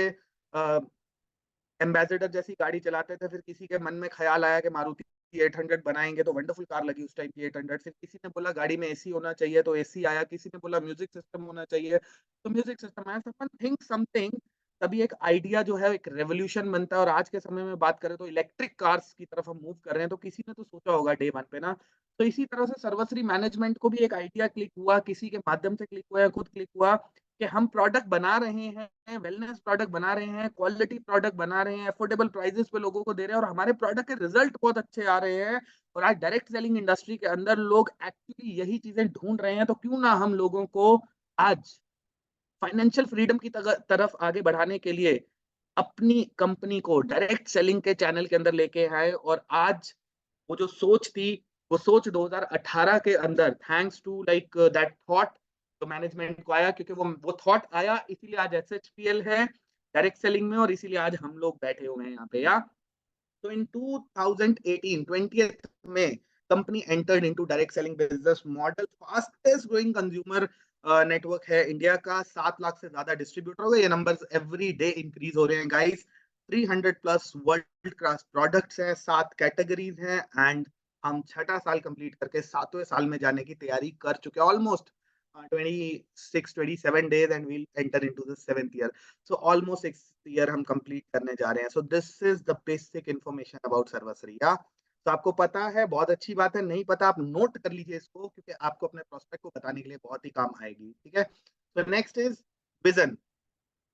एम्बेसडर जैसी गाड़ी चलाते थे, फिर किसी के मन में ख्याल आया कि मारुति 800 बनाएंगे, तो वंडरफुल कार लगी उस टाइम की 800। फिर किसी ने बोला गाड़ी में एसी होना चाहिए, तो एसी आया। किसी ने बोला म्यूजिक सिस्टम होना चाहिए, तो म्यूजिक सिस्टम आया। समवन थिंक समथिंग, तभी एक आइडिया जो है, एक रेवोल्यूशन बनता है। और आज के समय में बात करें तो इलेक्ट्रिक कार्स की तरफ हम मूव कर रहे हैं। तो किसी ने तो सोचा होगा डे 1 पे ना। तो इसी तरह से सर्वश्री मैनेजमेंट को भी एक आइडिया क्लिक हुआ, किसी के माध्यम से क्लिक हुआ, खुद क्लिक हुआ कि हम प्रोडक्ट बना रहे हैं, वेलनेस प्रोडक्ट बना रहे हैं, क्वालिटी प्रोडक्ट बना रहे हैं, अफोर्डेबल प्राइसेस पे लोगों को दे रहे हैं, और हमारे प्रोडक्ट के रिजल्ट बहुत अच्छे आ रहे हैं। और आज डायरेक्ट सेलिंग इंडस्ट्री के अंदर लोग एक्चुअली यही चीजें ढूंढ रहे हैं। तो क्यों ना हम लोगों को आज फाइनेंशियल फ्रीडम की तरफ आगे बढ़ाने के लिए अपनी कंपनी को डायरेक्ट सेलिंग के चैनल के अंदर लेके आए। और आज वो जो सोच थी, वो सोच 2018 के अंदर, thanks to like that thought, तो मैनेजमेंट को आया, क्योंकि वो थॉट आया, इसीलिए आज एसएचपीएल है डायरेक्ट सेलिंग में, और इसीलिए आज हम लोग बैठे हुए हैं यहाँ पे। या तो इन 2018 20th में company entered into direct selling business model. Fastest growing consumer network है इंडिया का। 7 लाख से ज्यादा डिस्ट्रीब्यूटर हो गए। ये नंबर्स एवरी डे इंक्रीज हो रहे हैं guys. 300 plus world class products हैं, 7 कैटेगरीज हैं। एंड हम 6ठा साल कंप्लीट करके 7वें साल में जाने की तैयारी कर चुके हैं। Almost 27 days and we'll enter into the 7th year. So almost 6th year हम कंप्लीट करने जा रहे हैं। So this is the basic information about सर्वश्री। या तो आपको पता है, बहुत अच्छी बात है। नहीं पता आप नोट कर लीजिए इसको, क्योंकि आपको अपने प्रोस्पेक्ट को बताने के लिए बहुत ही काम आएगी। ठीक है। So next is vision,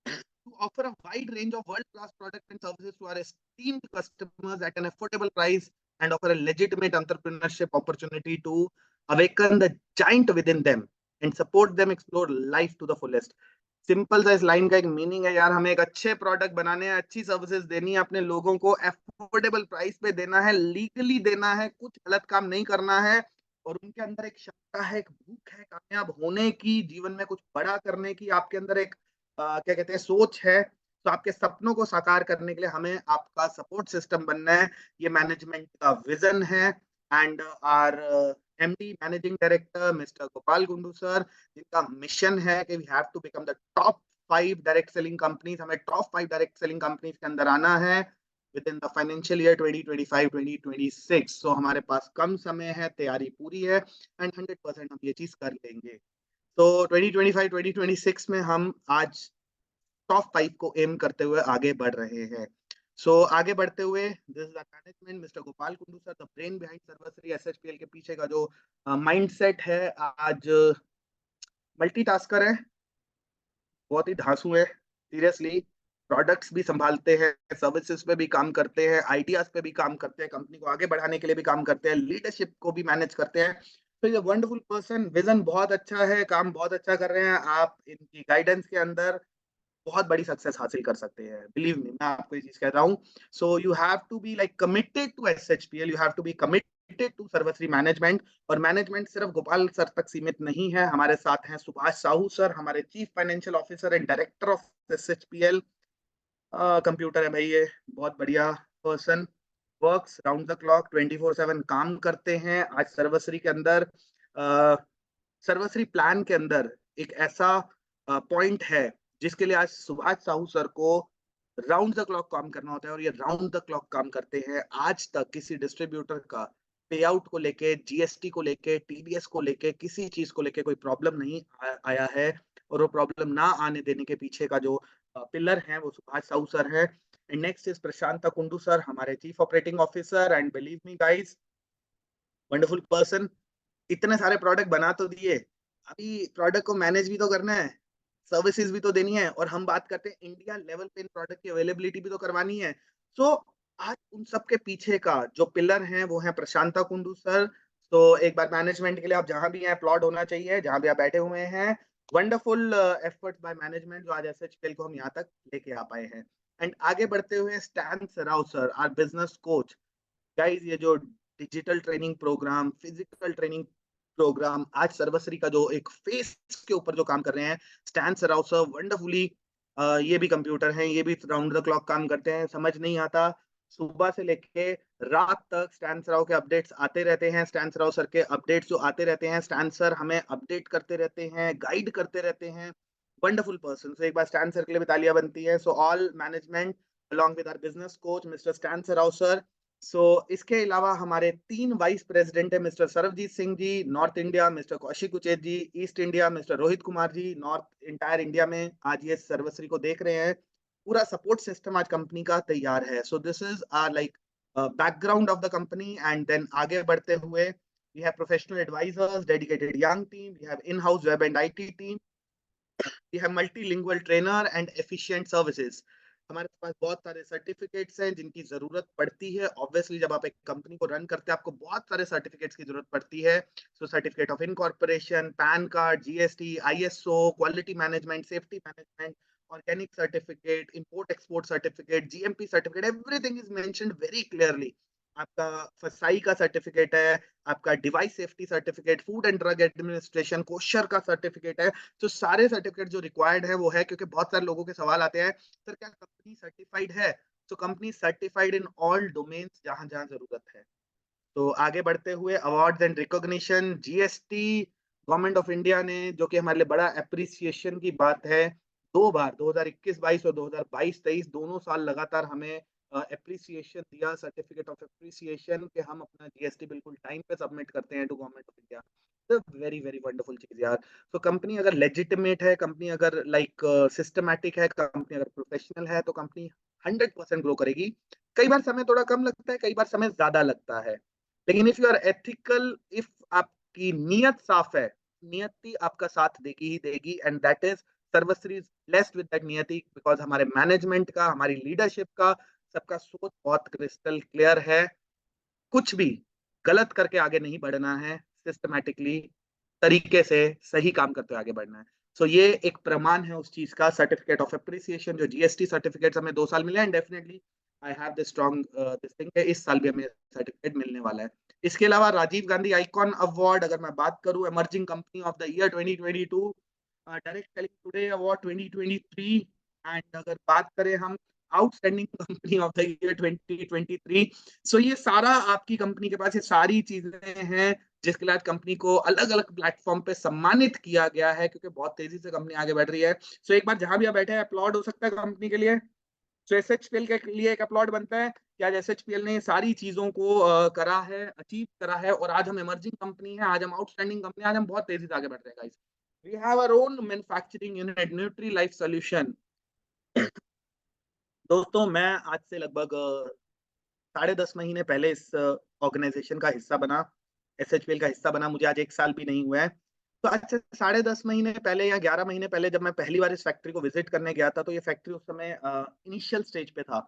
to offer a wide range of world-class products and services to our esteemed customers at an affordable price, and offer a legitimate entrepreneurship opportunity to awaken the giant within them and support them explore life to the fullest. Simple सा इस line का एक meaning है यार, हमें एक अच्छे product बनाने हैं, अच्छी सर्विसेज देनी है, अपने लोगों को अफोर्डेबल प्राइस पे देना है, लीगली देना है, कुछ गलत काम नहीं करना है। और उनके अंदर एक क्षमता है, एक भूख है कामयाब होने की, जीवन में कुछ बड़ा करने की। आपके अंदर एक क्या कहते हैं, सोच है। तो आपके सपनों को साकार करने के लिए हमें आपका सपोर्ट सिस्टम बनना है। ये मैनेजमेंट का विजन है। And our MD managing director mister Gopal Gundu sir, जिनका मिशन है कि we have to become the top 5 direct selling companies, हमें टॉप 5 डायरेक्ट सेलिंग कंपनीज के अंदर आना है within the financial year 2025-2026। So हमारे पास कम समय है, तैयारी पूरी है एंड 100% हम ये चीज कर लेंगे। तो 2025-2026 में हम आज टॉप 5 को एम करते हुए आगे बढ़ रहे हैं। सो आगे बढ़ते हुए, this is management, mister Gopal Kundu sir, the brain behind Sarvashree SHPL के पीछे का जो माइंडसेट है, आज मल्टीटास्कर है, बहुत ही धांसू है, सीरियसली। प्रोडक्ट्स भी संभालते हैं, सर्विसेज पे भी काम करते हैं, आइडियाज पे भी काम करते हैं, कंपनी को आगे बढ़ाने के लिए भी काम करते हैं, लीडरशिप को भी मैनेज करते हैं। तो ये वंडरफुल पर्सन, विजन बहुत अच्छा है, काम बहुत अच्छा कर रहे हैं। आप इनकी गाइडेंस के अंदर बहुत बड़ी सक्सेस हासिल कर सकते हैं, बिलीव मी, मैं आपको ये चीज कह रहा हूँ। So you have to be like committed to SHPL, you have to be committed to Sarvashree management. और मैनेजमेंट सिर्फ गोपाल सर तक सीमित नहीं है, हमारे साथ हैं सुभाष साहू सर, हमारे chief financial officer and director of SHPL. Computer है भाई, ये बहुत बढ़िया person, works round the clock, 24/7 काम करते हैं। आज सर्वश्री के अंदर, सर्वश्री प्लान के अंदर एक ऐसा पॉइंट है जिसके लिए आज सुभाष साहू सर को राउंड द क्लॉक काम करना होता है, और ये राउंड द क्लॉक काम करते हैं। आज तक किसी डिस्ट्रीब्यूटर का पे आउट को लेके, जीएसटी को लेके, टीडीएस को लेके, किसी चीज को लेके कोई प्रॉब्लम नहीं आया है। और वो प्रॉब्लम ना आने देने के पीछे का जो पिलर है वो सुभाष साहू सर है। And next is Prashant Kundu sir, हमारे chief operating officer, and believe me guys, wonderful person. इतने सारे प्रोडक्ट बना तो दिए, अभी प्रोडक्ट को मैनेज भी तो करना है, सर्विसेज भी तो देनी है, और हम बात करते हैं इंडिया लेवल पे इन प्रोडक्ट की अवेलेबिलिटी भी तो करवानी है। सो आज उन सब के पीछे का जो पिलर है वो है प्रशांता कुंडू सर। तो एक बार मैनेजमेंट के लिए आप जहां भी हैं अपलॉड होना चाहिए, जहां भी आप बैठे हुए हैं। वंडरफुल एफर्ट्स बाय मैनेजमेंट, जो आज एसएचपीएल को हम यहाँ तक लेके आ पाए हैं। एंड आगे बढ़ते हुए स्टैन सराव sir, our business coach. Guys, ये जो digital training program, physical training program, आज सर्वश्री का जो एक फेस के ऊपर जो काम कर रहे हैं, स्टैन सराव सर वंडरफुली, ये भी कंप्यूटर हैं, ये भी राउंड द क्लॉक काम करते हैं। समझ नहीं आता, सुबह से लेके रात तक स्टैन सराव के अपडेट्स आते रहते हैं, स्टैन सराव सर के अपडेट्स जो आते रहते हैं, स्टैन सर हमें अपडेट करते रहते हैं, गाइड करते रहते हैं। Wonderful person. सो एक बार स्टैन सर के लिए भी तालियां बनती है। So all management along with our business coach Mr. Stan Sarao sir। So इसके अलावा हमारे 3 वाइस प्रेसिडेंट है, mister Sarabjeet Singh ji north India, mister Kaushik Uchet ji east India, mister Rohit Kumar ji north entire India में आज ये सर्वश्री को देख रहे हैं। पूरा सपोर्ट सिस्टम आज कंपनी का तैयार है। So this is our like background of the company. And then आगे बढ़ते हुए, we have professional advisors, dedicated young team, we have in house web and IT team, we have multilingual trainer and efficient services. हमारे पास बहुत सारे certificates हैं जिनकी जरूरत पड़ती है। ऑब्वियसली जब आप एक कंपनी को रन करते हैं आपको बहुत सारे सर्टिफिकेट्स की जरूरत पड़ती है। So certificate of incorporation, PAN card, GST, ISO, quality management, safety management, organic certificate, import export certificate, GMP certificate, everything is mentioned very clearly. आपका फसाई का सर्टिफिकेट है, आपका device safety certificate, food and drug administration kosher का certificate है। तो सारे certificate जो required है वो है, क्योंकि बहुत सारे लोगों के सवाल आते हैं, सर क्या कंपनी सर्टिफाइड है? तो company certified in all domains जहां जहां जरूरत है। तो आगे बढ़ते हुए, awards and recognition, GST government of India ने, जो कि हमारे लिए बड़ा एप्रिसिएशन की बात है, 2 बार 2021-22 और 2022-23 दोनों साल लगातार हमें एप्रिसिएशन दिया, सर्टिफिकेट ऑफ एप्रिसिएशन, कि हम अपना जीएसटी बिल्कुल टाइम पे सबमिट करते हैं टू गवर्नमेंट ऑफ इंडिया। तो वेरी वेरी वंडरफुल चीज यार। तो कंपनी अगर लेजिटिमेट है, कंपनी अगर लाइक सिस्टमेटिक है, कंपनी अगर प्रोफेशनल है, तो कंपनी 100% ग्रो करेगी। कई बार समय थोड़ा कम लगता है, कई बार समय ज्यादा लगता है, लेकिन if you are ethical, if आपकी नीयत साफ है, नियति आपका साथ देगी ही देगी। And that is Sarvashri is blessed with that नियति, बिकॉज हमारे मैनेजमेंट का, हमारी लीडरशिप का, सबका सोच बहुत क्रिस्टल क्लियर है। कुछ भी गलत करके आगे नहीं बढ़ना है, सिस्टमैटिकली तरीके से सही काम करते हुए आगे बढ़ना है। सो ये एक प्रमाण है उस चीज का, सर्टिफिकेट ऑफ एप्रिसिएशन, जो जीएसटी सर्टिफिकेट हमें 2 साल मिले हैं। Definitely I have this strong this thing, इस साल भी हमें सर्टिफिकेट मिलने वाला है। इसके अलावा राजीव गांधी आइकॉन अवार्ड, अगर मैं बात करूं, emerging company of the year 2022, direct selling today award 2023, and अगर बात करें हम outstanding company of the year 2023। सो ये सारा आपकी कंपनी के पास ये सारी चीजें हैं जिसके लिए आज कंपनी को अलग अलग प्लेटफॉर्म पे सम्मानित किया गया है, क्योंकि बहुत तेजी से कंपनी आगे बढ़ रही है। सो एक बार जहां भी आप बैठे हैं, अपलॉड हो सकता है कंपनी के लिए। सो एसएचपीएल के लिए एक अपलॉड बनता है कि आज एसएचपीएल ने सारी चीजों को करा है, अचीव करा है, और आज हम इमर्जिंग कंपनी है, आज हम आउटस्टैंडिंग कंपनी, आज हम बहुत तेजी से आगे बढ़ रहे हैं guys. We have our own manufacturing unit, Nutri Life Solution. दोस्तों, मैं आज से लगभग 10.5 महीने पहले इस ऑर्गेनाइजेशन का हिस्सा बना, एसएचपीएल का हिस्सा बना। मुझे आज 1 साल भी नहीं हुआ है। तो आज से 10.5 महीने पहले या 11 महीने पहले जब मैं पहली बार इस फैक्ट्री को विजिट करने गया था, तो ये फैक्ट्री उस समय इनिशियल स्टेज पे था।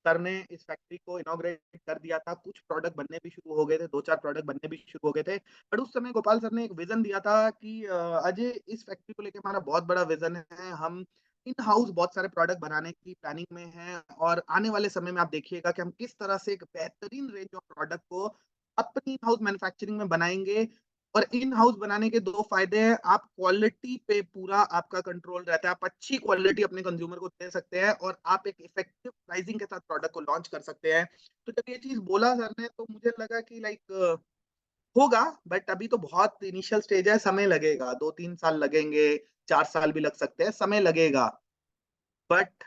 सर ने इस फैक्ट्री को इनॉग्रेट कर दिया था, कुछ प्रोडक्ट बनने भी शुरू हो गए थे, 2-4 प्रोडक्ट बनने भी शुरू हो गए थे। बट उस समय गोपाल सर ने एक विजन दिया था कि अजय, इस फैक्ट्री को लेके हमारा बहुत बड़ा विजन है, हम इन हाउस बहुत सारे प्रोडक्ट बनाने की प्लानिंग में हैं, और आने वाले समय में आप देखिएगा कि हम किस तरह से एक बेहतरीन रेंज ऑफ प्रोडक्ट को अपनी इन हाउस मैन्युफैक्चरिंग में बनाएंगे। और इन हाउस बनाने के 2 फायदे हैं, आप क्वालिटी पे पूरा आपका कंट्रोल रहता है, आप अच्छी क्वालिटी अपने कंज्यूमर को दे सकते हैं, और आप एक इफेक्टिव प्राइसिंग के साथ प्रोडक्ट को लॉन्च कर सकते हैं। तो जब ये चीज बोला सर ने, तो मुझे लगा कि लाइक होगा, बट अभी तो बहुत इनिशियल स्टेज है, समय लगेगा, 2-3 साल लगेंगे, 4 साल भी लग सकते हैं, समय लगेगा। बट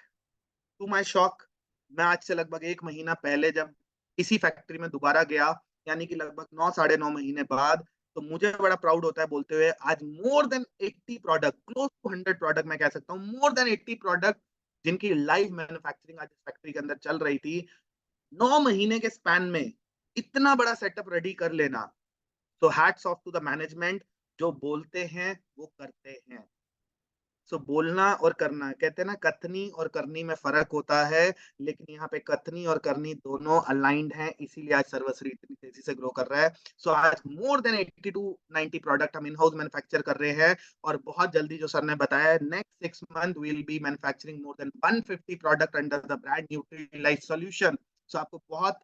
टू माई शॉक, मैं आज से लगभग 1 महीना पहले जब इसी फैक्ट्री में दोबारा गया, यानी कि लगभग 9 साढ़े 9 महीने बाद, तो मुझे बड़ा प्राउड होता है बोलते हुए, आज more than 80 product, close to 100 product मैं कह सकता हूँ, मोर देन 80 प्रोडक्ट जिनकी लाइव मैन्युफैक्चरिंग आज इस फैक्ट्री के अंदर चल रही थी। 9 महीने के स्पैन में इतना बड़ा सेटअप रेडी कर लेना। तो hats off to the management, जो बोलते हैं वो करते हैं। सो बोलना और करना, कहते हैं ना, कथनी और करनी में फर्क होता है, लेकिन यहाँ पे कथनी और करनी दोनों अलाइंड हैं, इसीलिए आज सर्वश्री इतनी तेजी से ग्रो कर रहा है। सो आज मोर देन 80 टू 90 प्रोडक्ट हम इन हाउस मैन्युफैक्चर कर रहे हैं, और बहुत जल्दी, जो सर ने बताया, next 6 month will be manufacturing more than 150 product under the brand Nutri Life Solution. So आपको बहुत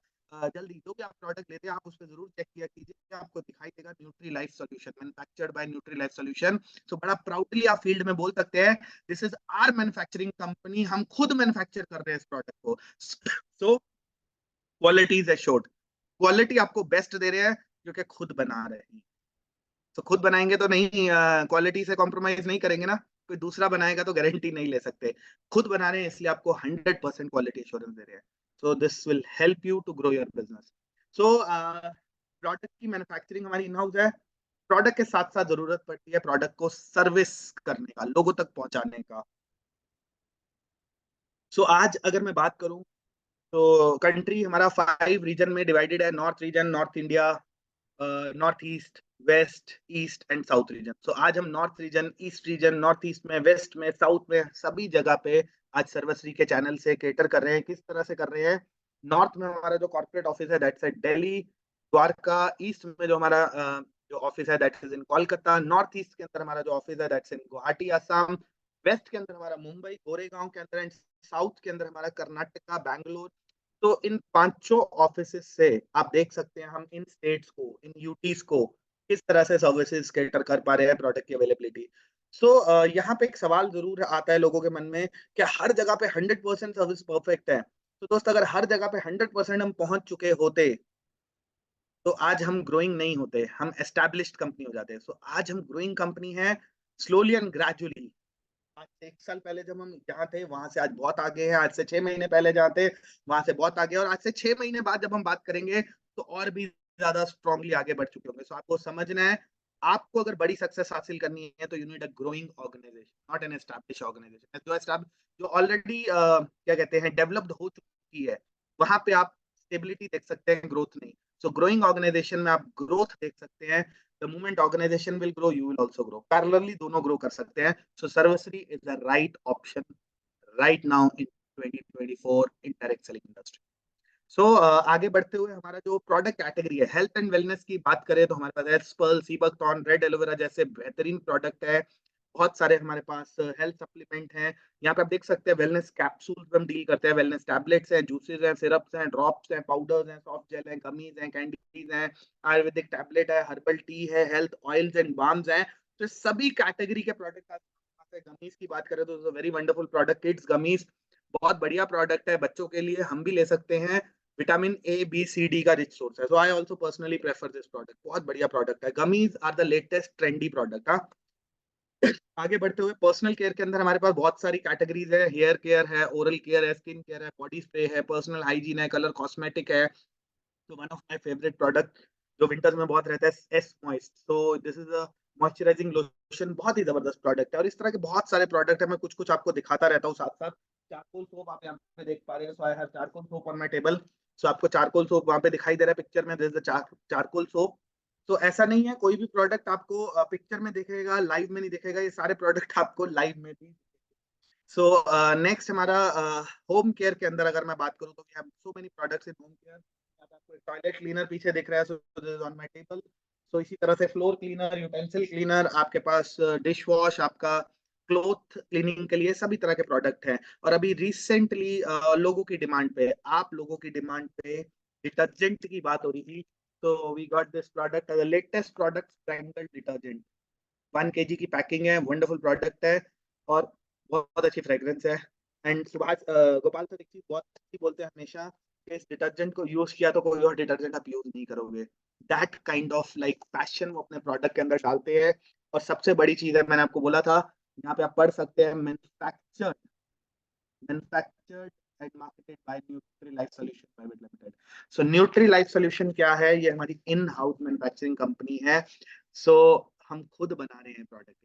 जल्दी जो भी आप प्रोडक्ट लेते हैं, आप उस पर जरूर चेक किया कीजिए, आपको दिखाई देगा Nutri Life Solution, manufactured by Nutri Life Solution. So बड़ा प्राउडली आप फील्ड में बोल सकते हैं, this is our manufacturing company, हम खुद मैन्युफैक्चर कर रहे हैं इस प्रोडक्ट को। So quality is assured, quality आपको बेस्ट दे रहे हैं क्योंकि खुद बना रहे हैं। तो खुद बनाएंगे तो नहीं, क्वालिटी से कॉम्प्रोमाइज नहीं करेंगे ना, कोई दूसरा बनाएगा तो गारंटी नहीं ले सकते। खुद बना रहे हैं, इसलिए आपको 100% क्वालिटी एश्योरेंस दे रहे हैं। So this will help you to grow your business. So product की मैन्युफैक्चरिंग हमारी इन हाउस है। प्रोडक्ट के साथ साथ जरूरत पड़ती है प्रोडक्ट को सर्विस करने का, लोगों तक पहुंचाने का। सो आज अगर मैं बात करूं, तो कंट्री हमारा 5 रीजन में डिवाइडेड है। North region, north India, north east, west, east and south region. So आज हम north region, east region, north east में, वेस्ट में, साउथ में, सभी जगह पे आज सर्वश्री के चैनल से केटर कर रहे हैं। किस तरह से कर रहे हैं? नॉर्थ में हमारा जो कॉर्पोरेट ऑफिस है that's at Delhi, Dwarka. East में जो हमारा जो ऑफिस है that is in Kolkata. North east के अंदर हमारा जो ऑफिस है that's in Guwahati, Assam. West के अंदर हमारा मुंबई, गोरेगांव के अंदर, एंड साउथ के अंदर हमारा कर्नाटका, बैंगलोर। तो इन 5 ऑफिस से आप देख सकते हैं हम इन स्टेट्स को, इन यूटीज को किस तरह से सर्विसेज कैटर कर पा रहे हैं, प्रोडक्ट की अवेलेबिलिटी। सो यहाँ पे एक सवाल जरूर आता है लोगों के मन में, कि हर जगह पे 100% सर्विस परफेक्ट है? तो दोस्त, अगर हर जगह पे 100% हम पहुंच चुके होते, तो आज हम ग्रोइंग नहीं होते, हम एस्टैब्लिश्ड कंपनी हो जाते हैं। सो आज हम ग्रोइंग कंपनी है, स्लोली एंड ग्रेजुअली। आज से 1 साल पहले जब हम जहाँ थे, वहां से आज बहुत आगे हैं। आज से 6 महीने पहले जहाँ थे, वहां से बहुत आगे, और आज से 6 महीने बाद जब हम बात करेंगे, तो और भी ज्यादा स्ट्रांगली आगे बढ़ चुके होंगे। सो आपको समझना है, आपको अगर बड़ी सक्सेस हासिल करनी है, तो you need a growing organization, not an establish organization. जो ऑलरेडी क्या कहते हैं, डेवलप्ड हो चुकी है, वहां पे आप स्टेबिलिटी देख सकते हैं, ग्रोथ नहीं। सो ग्रोइंग ऑर्गेनाइजेशन में आप ग्रोथ देख सकते हैं। The moment organisation will grow, you will also grow, parallelly दोनों ग्रो कर सकते हैं। So Sarvashree is the right option right now in 2024 in direct selling industry. So आगे बढ़ते हुए, हमारा जो प्रोडक्ट कैटेगरी है, हेल्थ एंड वेलनेस की बात करें, तो हमारे पास एस्पर्ल, सीबकथॉर्न, रेड एलोवेरा जैसे बेहतरीन प्रोडक्ट है। बहुत सारे हमारे पास हेल्थ सप्लीमेंट हैं। यहाँ पे आप देख सकते हैं, वेलनेस कैप्सूल हम डील करते हैं, वेलनेस टैबलेट्स हैं, जूसेस हैं, सिरप्स हैं, ड्रॉप्स हैं, पाउडर्स हैं, सॉफ्ट जेल हैं, गमीज हैं, कैंडीज हैं, आयुर्वेदिक टैबलेट है, हर्बल टी है, हेल्थ ऑयल्स एंड बाम्स हैं। तो सभी कैटेगरी के प्रोडक्ट। गमीज की बात करें तो very wonderful product, kids gummies, बहुत बढ़िया प्रोडक्ट है, बच्चों के लिए हम भी ले सकते हैं। Vitamin A B C D का रिच सोर्स है। So I also personally prefer this product, बहुत बढ़िया प्रोडक्ट है। Gummies are the latest trendy product. हाँ, आगे बढ़ते हुए पर्सनल केयर के अंदर हमारे पास बहुत सारी कैटेगरीज है। हेयर केयर है, ओरल केयर है, स्किन केयर है, बॉडी स्प्रे है, पर्सनल हाइजीन है, कलर कॉस्मेटिक है। तो one of my favourite product जो विंटर्स में बहुत रहता है, S moist. So this is a moisturising lotion, बहुत ही जबरदस्त प्रोडक्ट है। और इस तरह के बहुत सारे प्रोडक्ट है, मैं कुछ कुछ आपको दिखाता रहता हूँ साथ साथ। चारकोल सोप आप यहाँ पे देख पा रहे हैं। So I have charcoal soap on my table. So आपको चारकोल सोप वहां पे दिखाई दे रहा है पिक्चर में, this is the charcoal soap. तो ऐसा नहीं है कोई भी प्रोडक्ट आपको पिक्चर में दिखेगा, लाइव में नहीं दिखेगा। ये सारे प्रोडक्ट आपको लाइव में भी। सो नेक्स्ट हमारा होम केयर के अंदर अगर मैं बात करूं तो we have so many products in home care. आपको टॉयलेट क्लीनर पीछे दिख रहा है, so this is on my table. So इसी तरह से फ्लोर क्लीनर, यूटेंसिल क्लीनर, आपके पास डिश वॉश, आपका क्लोथ क्लीनिंग के लिए सभी तरह के प्रोडक्ट हैं। और अभी रिसेंटली लोगों की डिमांड पे, आप लोगों की डिमांड पे डिटर्जेंट की बात हो रही थी। तो we got this product, the latest product, Sprangle detergent. 1 kg की पैकिंग है, वंडरफुल प्रोडक्ट है और बहुत अच्छी फ्रेग्रेंस है। एंड सुभाष गोपाल सर एक चीज बहुत अच्छी बोलते हैं हमेशा कि इस डिटर्जेंट को यूज किया तो कोई और डिटर्जेंट आप यूज नहीं करोगे। That kind of like passion वो अपने प्रोडक्ट के अंदर डालते हैं। और सबसे बड़ी चीज है, मैंने आपको बोला था, यहाँ पे आप पढ़ सकते हैं, manufactured and marketed bye Nutri Life Solution private limited. So nutri Life solution क्या है? ये हमारी इन हाउस मैन्युफैक्चरिंग कंपनी है। सो हम खुद बना रहे हैं प्रोडक्ट।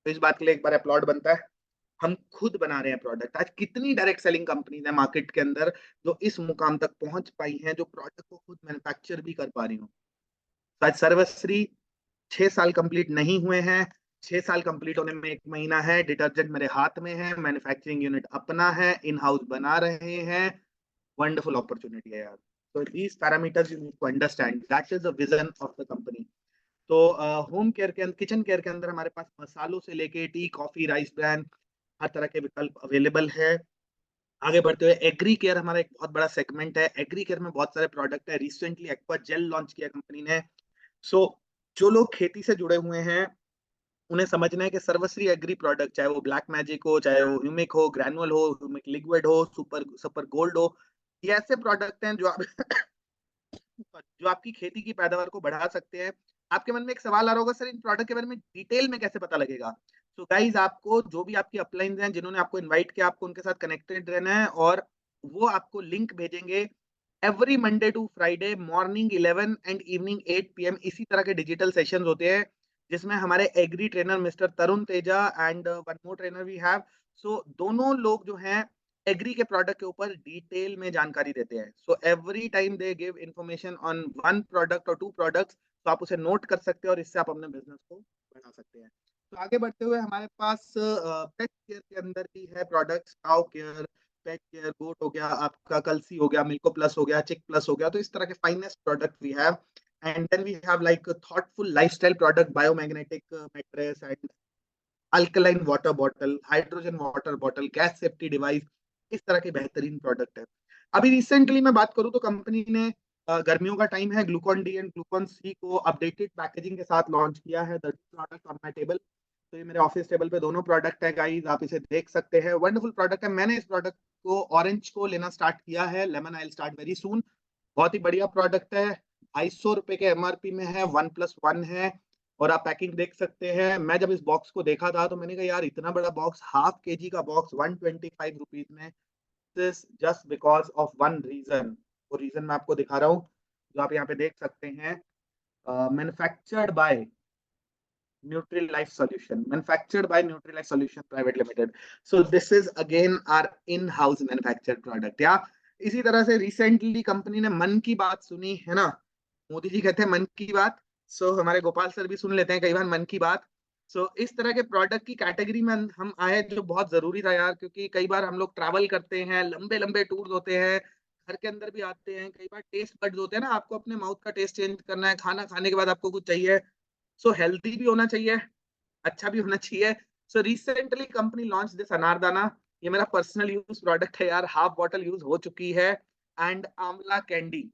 तो इस बात के लिए एक बार अपलॉड बनता है, हम खुद बना रहे हैं प्रोडक्ट। आज कितनी डायरेक्ट सेलिंग कंपनीज है मार्केट के अंदर जो इस मुकाम तक पहुंच पाई हैं, जो प्रोडक्ट को खुद मैन्युफैक्चर भी कर पा रही हूँ। आज सर्वश्री 6 साल कंप्लीट नहीं हुए हैं, 6 साल कंप्लीट होने में 1 महीना है। डिटर्जेंट मेरे हाथ में है, मैन्युफैक्चरिंग यूनिट अपना है, इन हाउस बना रहे हैं। वंडरफुल अपॉर्चुनिटी है यार। So these parameters you need to understand. That is the vision of the company. तो होम केयर के अंदर, किचन केयर के अंदर हमारे पास मसालों से लेके टी, कॉफी, राइस ब्रांड, हर तरह के विकल्प अवेलेबल है। आगे बढ़ते हुए एग्री केयर हमारा एक बहुत बड़ा सेगमेंट है। एग्री केयर में बहुत सारे प्रोडक्ट है। रिसेंटली एक्वा जेल लॉन्च किया कंपनी ने। सो जो लोग खेती से जुड़े हुए हैं उन्हें समझना है कि सर्वश्री एग्री प्रोडक्ट, चाहे वो ब्लैक मैजिक हो, चाहे वो ह्यूमिक हो, ग्रैनुअल हो, ह्यूमिक लिक्विड हो, सुपर सुपर गोल्ड हो, ये ऐसे प्रोडक्ट हैं जो आप जो आपकी खेती की पैदावार को बढ़ा सकते हैं। आपके मन में एक सवाल आ रहा होगा, सर इन प्रोडक्ट के बारे में डिटेल में कैसे पता लगेगा? तो गाइज, आपको जो भी आपकी अपलाइंस हैं जिन्होंने आपको इनवाइट किया, आपको उनके साथ कनेक्टेड रहना है और वो आपको लिंक भेजेंगे। Every Monday to Friday morning 11 and evening 8 PM इसी तरह के डिजिटल सेशंस होते हैं, जिसमें हमारे agri trainer mister Tarun Teja and one more trainer we have. So दोनों लोग जो हैं एग्री के प्रोडक्ट के ऊपर डिटेल में जानकारी देते हैं। So every time they give information on one product और 2 प्रोडक्ट्स, तो आप उसे नोट कर सकते हैं और इससे आप अपने बिजनेस को बढ़ा सकते हैं। तो आगे बढ़ते हुए हमारे पास पेट केयर के अंदर भी है products, cow care, pet care, goat हो गया, आपका कलसी हो गया, मिल्को प्लस हो गया, चिक प्लस हो गया। तो इस तरह के finest product we have. And then we have like thoughtful lifestyle product, biomagnetic mattress and alkaline water bottle, hydrogen water bottle, gas safety device, इस तरह के बेहतरीन प्रोडक्ट है। अभी रिसेंटली मैं बात करूं तो कंपनी ने गर्मियों का टाइम है, ग्लूकॉन डी एंड ग्लूकॉन सी को अपडेटेड पैकेजिंग के साथ लॉन्च किया है। The product on my table. तो ये मेरे ऑफिस टेबल पे दोनों प्रोडक्ट है गाइस, आप इसे देख सकते हैं। वंडरफुल प्रोडक्ट है। मैंने इस प्रोडक्ट को ऑरेंज को लेना स्टार्ट किया है, lemon I will start very soon. बहुत ही बढ़िया प्रोडक्ट है। 250 रुपए के MRP में है, 1+1 है। और आप पैकिंग देख सकते हैं। मैं जब इस बॉक्स को देखा था तो मैंने कहा यार इतना बड़ा बॉक्स, हाफ KG का बॉक्स 125 रुपीज में, this just because of one reason. वो रीजन मैं आपको दिखा रहा हूँ, जो आप यहाँ पे देख सकते हैं। Manufactured by Nutri Life Solution, manufactured by Nutri Life Solution private limited. So this is again our in house manufactured product. या इसी तरह से रिसेंटली कंपनी ने मन की बात सुनी है ना, मोदी जी कहते हैं मन की बात। सो हमारे गोपाल सर भी सुन लेते हैं कई बार मन की बात। सो इस तरह के प्रोडक्ट की कैटेगरी में हम आए, जो बहुत जरूरी था यार, क्योंकि कई बार हम लोग ट्रैवल करते हैं, लंबे लंबे टूर होते हैं, घर के अंदर भी आते हैं, कई बार टेस्ट बड्स होते हैं ना, आपको अपने माउथ का टेस्ट चेंज करना है, खाना खाने के बाद आपको कुछ चाहिए। सो हेल्दी भी होना चाहिए, अच्छा भी होना चाहिए। So recently company launch this अनारदाना। ये मेरा पर्सनल यूज प्रोडक्ट है यार, हाफ बॉटल यूज हो चुकी है। एंड आंवला कैंडी।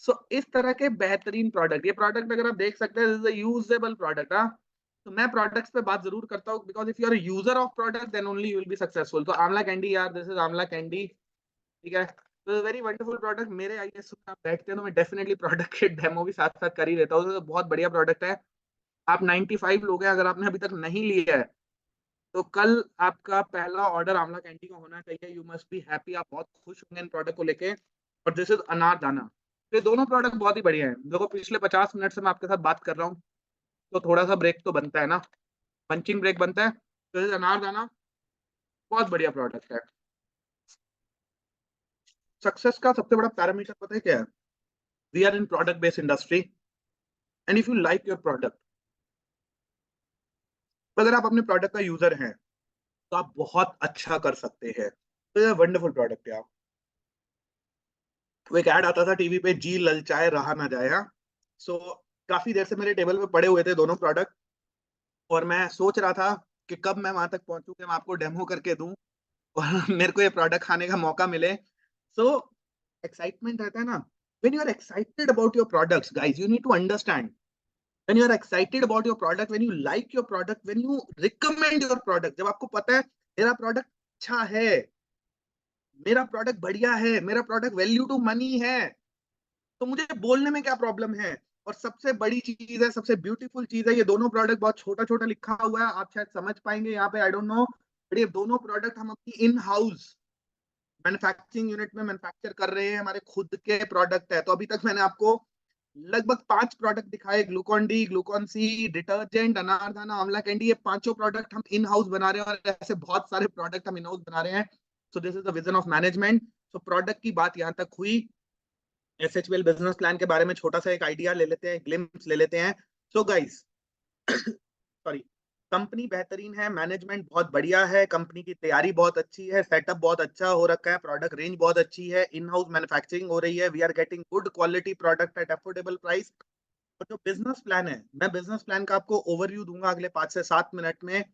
सो इस तरह के बेहतरीन प्रोडक्ट, ये प्रोडक्ट अगर आप देख सकते हैं यूजेबल प्रोडक्ट। हाँ, तो मैं प्रोडक्ट्स पे बात जरूर करता हूँ, because if you are user of product then only you will be successful. तो आंवला कैंडी यार, दिस इज आंवला कैंडी, ठीक है। तो वेरी वंडरफुल प्रोडक्ट। मेरे आईएएस में आप बैठते हैं तो मैं डेफिनेटली प्रोडक्ट के डेमो भी साथ साथ कर ही लेता हूँ। तो बहुत बढ़िया प्रोडक्ट है। आप 95 लोग हैं, अगर आपने अभी तक नहीं लिया है तो कल आपका पहला ऑर्डर आंवला कैंडी का होना चाहिए। यू मस्ट बी हैप्पी, आप बहुत खुश होंगे इन प्रोडक्ट को लेके। और दिस इज अनारदाना। तो ये दोनों प्रोडक्ट बहुत ही बढ़िया हैं। देखो पिछले 50 मिनट से मैं आपके साथ बात कर रहा हूँ, तो थोड़ा सा ब्रेक तो बनता है ना, पंचिंग ब्रेक बनता है। तो ये अनारदाना बहुत बढ़िया प्रोडक्ट है। सक्सेस का सबसे बड़ा पैरामीटर पता है क्या है? We are in product based industry, and if you like your product, तो अगर आप अपने प्रोडक्ट का यूजर हैं तो आप बहुत अच्छा कर सकते हैं। तो ये वंडरफुल प्रोडक्ट है। आप, वो एक ऐड आता था टीवी पे, जी ललचाए रहा ना जाए। हाँ, सो काफी देर से मेरे टेबल पे पड़े हुए थे दोनों प्रोडक्ट, और मैं सोच रहा था कि कब मैं वहां तक पहुंचूं कि मैं आपको डेमो करके दूं और मेरे को ये प्रोडक्ट खाने का मौका मिले। सो एक्साइटमेंट रहता है ना। when you are excited about your products, guys, you need to understand, when you are excited about your product, when you like your product, when you recommend your product, जब आपको पता है मेरा प्रोडक्ट अच्छा है, मेरा प्रोडक्ट बढ़िया है, मेरा प्रोडक्ट वैल्यू टू मनी है, तो मुझे बोलने में क्या प्रॉब्लम है। और सबसे बड़ी चीज है, सबसे ब्यूटीफुल चीज है, ये दोनों प्रोडक्ट बहुत छोटा छोटा लिखा हुआ है, आप शायद समझ पाएंगे यहाँ पे, आई डोंट नो, बट ये दोनों प्रोडक्ट हम अपनी इन हाउस मैन्युफैक्चरिंग यूनिट में मैन्युफैक्चर कर रहे हैं, हमारे खुद के प्रोडक्ट है। तो अभी तक मैंने आपको लगभग 5 प्रोडक्ट दिखाए, ग्लूकॉन डी, ग्लूकॉन सी, डिटर्जेंट, अनारदाना, आंवला कैंडी, ये पांचों प्रोडक्ट हम इन हाउस बना रहे हैं, और ऐसे बहुत सारे प्रोडक्ट हम इन हाउस बना रहे हैं। So this is the vision of management. So product की बात यहाँ तक हुई। एसएचपीएल बिजनेस प्लान के बारे में छोटा सा एक आइडिया ले लेते हैं, ग्लिम्स ले लेते हैं। सो गाइस, सॉरी, कंपनी बेहतरीन है, मैनेजमेंट बहुत बढ़िया है, कंपनी की तैयारी बहुत अच्छी है, सेटअप बहुत अच्छा हो रखा है, प्रोडक्ट रेंज बहुत अच्छी है, इन हाउस मैन्युफैक्चरिंग हो रही है, we are getting good quality product at affordable price. और जो बिजनेस प्लान है, मैं बिजनेस प्लान का आपको ओवरव्यू दूंगा अगले 5 से 7 मिनट में।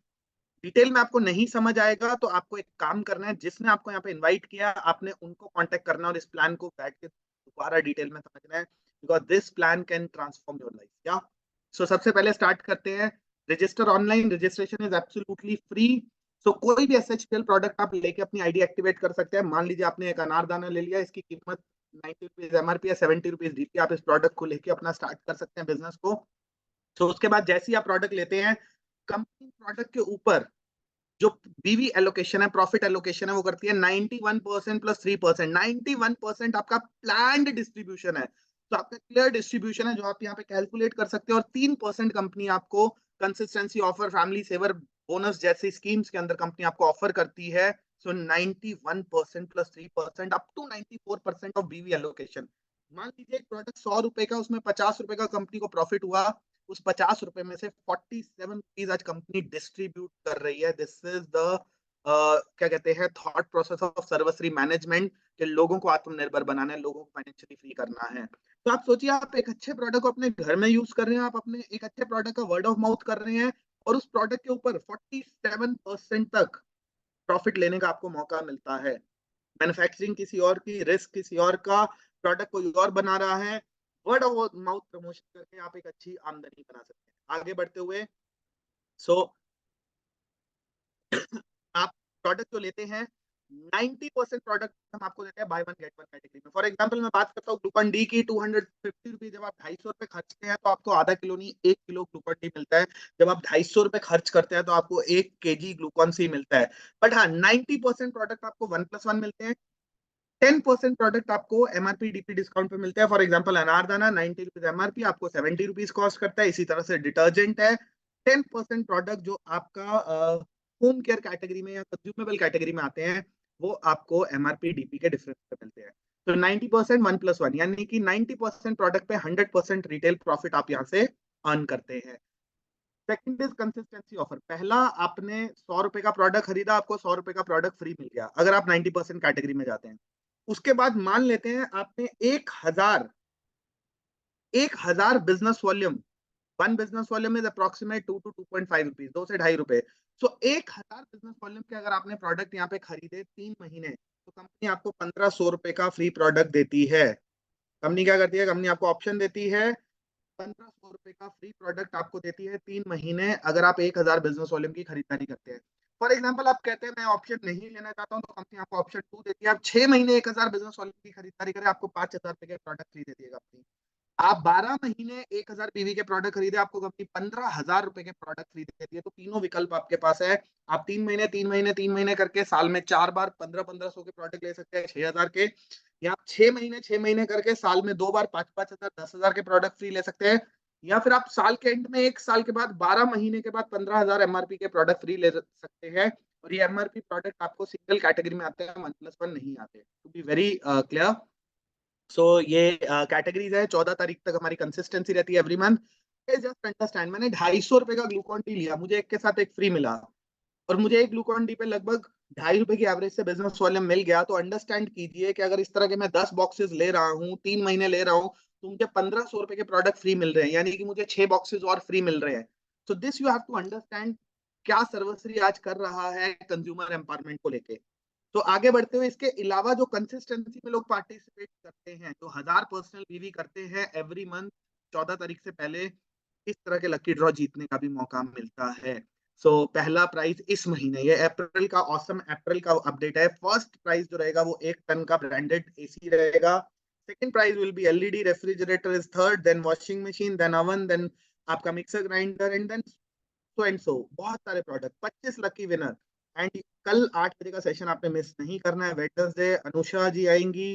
डिटेल में आपको नहीं समझ आएगा तो आपको एक काम करना है, जिसने आपको यहाँ पे इनवाइट किया आपने उनको कांटेक्ट करना है और इस प्लान को बैठ के दोबारा डिटेल में समझना है, because this plan can transform your life. क्या? सो सबसे पहले स्टार्ट करते हैं। Register online, registration is absolutely free. So कोई भी एसएचपीएल प्रोडक्ट आप लेके अपनी आईडी एक्टिवेट कर सकते हैं। मान लीजिए आपने एक अनारदाना ले लिया, इसकी कीमत 90 रुपीज एमआरपी है, 70 रुपीज डीपी, आप इस प्रोडक्ट को लेके अपना स्टार्ट कर सकते हैं बिजनेस को। तो उसके बाद जैसे ही आप प्रोडक्ट लेते हैं, कंपनी प्रोडक्ट के ऊपर जो बीवी एलोकेशन है, प्रॉफिट एलोकेशन है, वो करती है 91% प्लस 3%। 91% आपका प्लान्ड डिस्ट्रीब्यूशन है, तो आपका क्लियर डिस्ट्रीब्यूशन है जो आप यहाँ पे कैलकुलेट कर सकते हैं। और 3% कंपनी आपको consistency offer, family saver, bonus जैसी स्कीम्स के अंदर कंपनी आपको ऑफर करती है। So 91% plus 3% up to 94% of BV allocation. मान लीजिए एक प्रोडक्ट 100 रुपए का, उसमें 50 रुपए का कंपनी को प्रॉफिट हुआ, उस 50 रुपए में से 47 रुपीज आज कंपनी डिस्ट्रीब्यूट कर रही है। दिस इज द क्या कहते हैं, thought process of Sarvashri management, कि लोगों को आत्मनिर्भर बनाना है, लोगों को फाइनेंशियली फ्री करना है। तो आप सोचिए, आप एक अच्छे प्रोडक्ट को अपने घर में यूज कर रहे हैं, आप अपने एक अच्छे प्रोडक्ट का वर्ड ऑफ माउथ कर रहे हैं, और उस प्रोडक्ट के ऊपर 47% तक प्रॉफिट लेने का आपको मौका मिलता है। मैन्युफैक्चरिंग किसी और की, रिस्क किसी और का, प्रोडक्ट कोई और बना रहा है, वर्ड ऑफ माउथ प्रमोशन करके आप एक अच्छी आमदनी बना सकते हैं। आगे बढ़ते हुए, सो आप प्रोडक्ट जो लेते हैं, 90% प्रोडक्ट हम आपको देते हैं by one get one category में। फॉर एग्जांपल मैं बात करता हूँ ग्लूकॉन डी की, 250 रुपीज जब आप 250 रुपए खर्चते हैं तो आपको आधा किलो नहीं 1 किलो ग्लूकॉन डी मिलता है। जब आप 250 रुपए खर्च करते हैं तो आपको 1 kg ग्लूकॉन सी मिलता है। बट हाँ, 90% प्रोडक्ट आपको 1+1 मिलते हैं। 10% प्रोडक्ट आपको एमआरपी डीपी डिस्काउंट पे मिलता है। For example anardana 90 rupees MRP, आपको 70 रुपीज कॉस्ट करता है। इसी तरह से डिटर्जेंट है 10% प्रोडक्ट जो आपका होम केयर कैटेगरी में या कंज्यूमेबल कैटेगरी में आते हैं, वो आपको एमआरपी डीपी के डिफरेंस पे मिलते हैं। तो 90% 1+1, यानी कि 90% प्रोडक्ट पे 100% रिटेल प्रॉफिट आप यहाँ से अर्न करते हैं। Second is consistency offer. पहला, आपने 100 रुपए का प्रोडक्ट खरीदा, आपको 100 रुपए का प्रोडक्ट फ्री मिल गया अगर आप 90% कैटेगरी में जाते हैं। उसके बाद मान लेते हैं आपने 1000 business volume, one business volume is approximate 2 to 2.5 rupees, 2 से 2.5 रुपए। सो 1000 बिजनेस वॉल्यूम के अगर आपने प्रोडक्ट यहाँ पे खरीदे 3 महीने, तो कंपनी आपको 1500 रुपए का फ्री प्रोडक्ट देती है। कंपनी क्या करती है, कंपनी आपको ऑप्शन देती है, 1500 रुपए का फ्री प्रोडक्ट आपको देती है 3 महीने, अगर आप 1000 बिजनेस वॉल्यूम की खरीदारी करते हैं। फॉर एग्जाम्पल आप कहते हैं मैं ऑप्शन नहीं लेना चाहता हूँ, तो कंपनी आपको ऑप्शन 2 देती है। आप 6 महीने 1000 बिजनेस वॉल्यूम की खरीदारी करें, आपको 5000 रुपए के प्रोडक्ट फ्री देती है कंपनी। आप 12 महीने 1000 पीवी के प्रोडक्ट खरीदे, आपको कंपनी 15000 रुपए के प्रोडक्ट फ्री देती है। तो तीनों विकल्प आपके पास है। आप 3 महीने करके साल में 4 बार 1500 के प्रोडक्ट ले सकते हैं 6000 के, या आप 6 महीने करके साल में 2 बार 5000 10000 के प्रोडक्ट फ्री ले सकते हैं, या फिर आप साल के एंड में 1 साल के बाद 12 महीने के बाद 15000 एमआरपी के प्रोडक्ट फ्री ले सकते हैं। और ये एमआरपी प्रोडक्ट आपको सिंगल कैटेगरी में आते हैं, 1+1 नहीं आते। टू बी वेरी क्लियर, सो ये कैटेगरीज है। 14 तारीख तक हमारी कंसिस्टेंसी रहती है एवरी मंथ। जस्ट अंडरस्टैंड, मैंने 250 रुपए का ग्लूकॉन डी लिया, मुझे एक के साथ एक फ्री मिला, और मुझे एक ग्लूकॉन डी पे लगभग 2.5 रुपए की एवरेज से बिजनेस वॉल्यूम मिल गया। तो अंडरस्टैंड कीजिए कि अगर इस तरह के मैं 10 बॉक्सेस ले रहा हूँ, 3 महीने ले रहा हूँ, तो मुझे 1500 रुपए के प्रोडक्ट फ्री मिल रहे हैं, यानी कि मुझे 6 बॉक्सेस और फ्री मिल रहे हैं। So this you have to understand क्या सर्वश्री आज कर रहा है कंज्यूमर एम्पावरमेंट को लेके। तो आगे बढ़ते हुए इसके अलावा जो कंसिस्टेंसी में लोग पार्टिसिपेट करते हैं, जो 1000 पर्सनल बीवी करते हैं एवरी मंथ, 14 तारीख से पहले इस तरह के लकी ड्रॉ जीतने का भी मौका मिलता है। पहला प्राइज इस महीने, ये अप्रैल का ऑसम अप्रैल का अपडेट है। फर्स्ट प्राइज जो रहेगा वो 1 टन का ब्रांडेड एसी रहेगा। Second prize will be LED refrigerator is third, then washing machine, then oven, then आपका mixer grinder, and then so बहुत सारे प्रोडक्ट, 25 लकी विनर। एंड कल 8 बजे का सेशन आपने मिस नहीं करना है। वेडनेसडे अनुषा जी आएंगी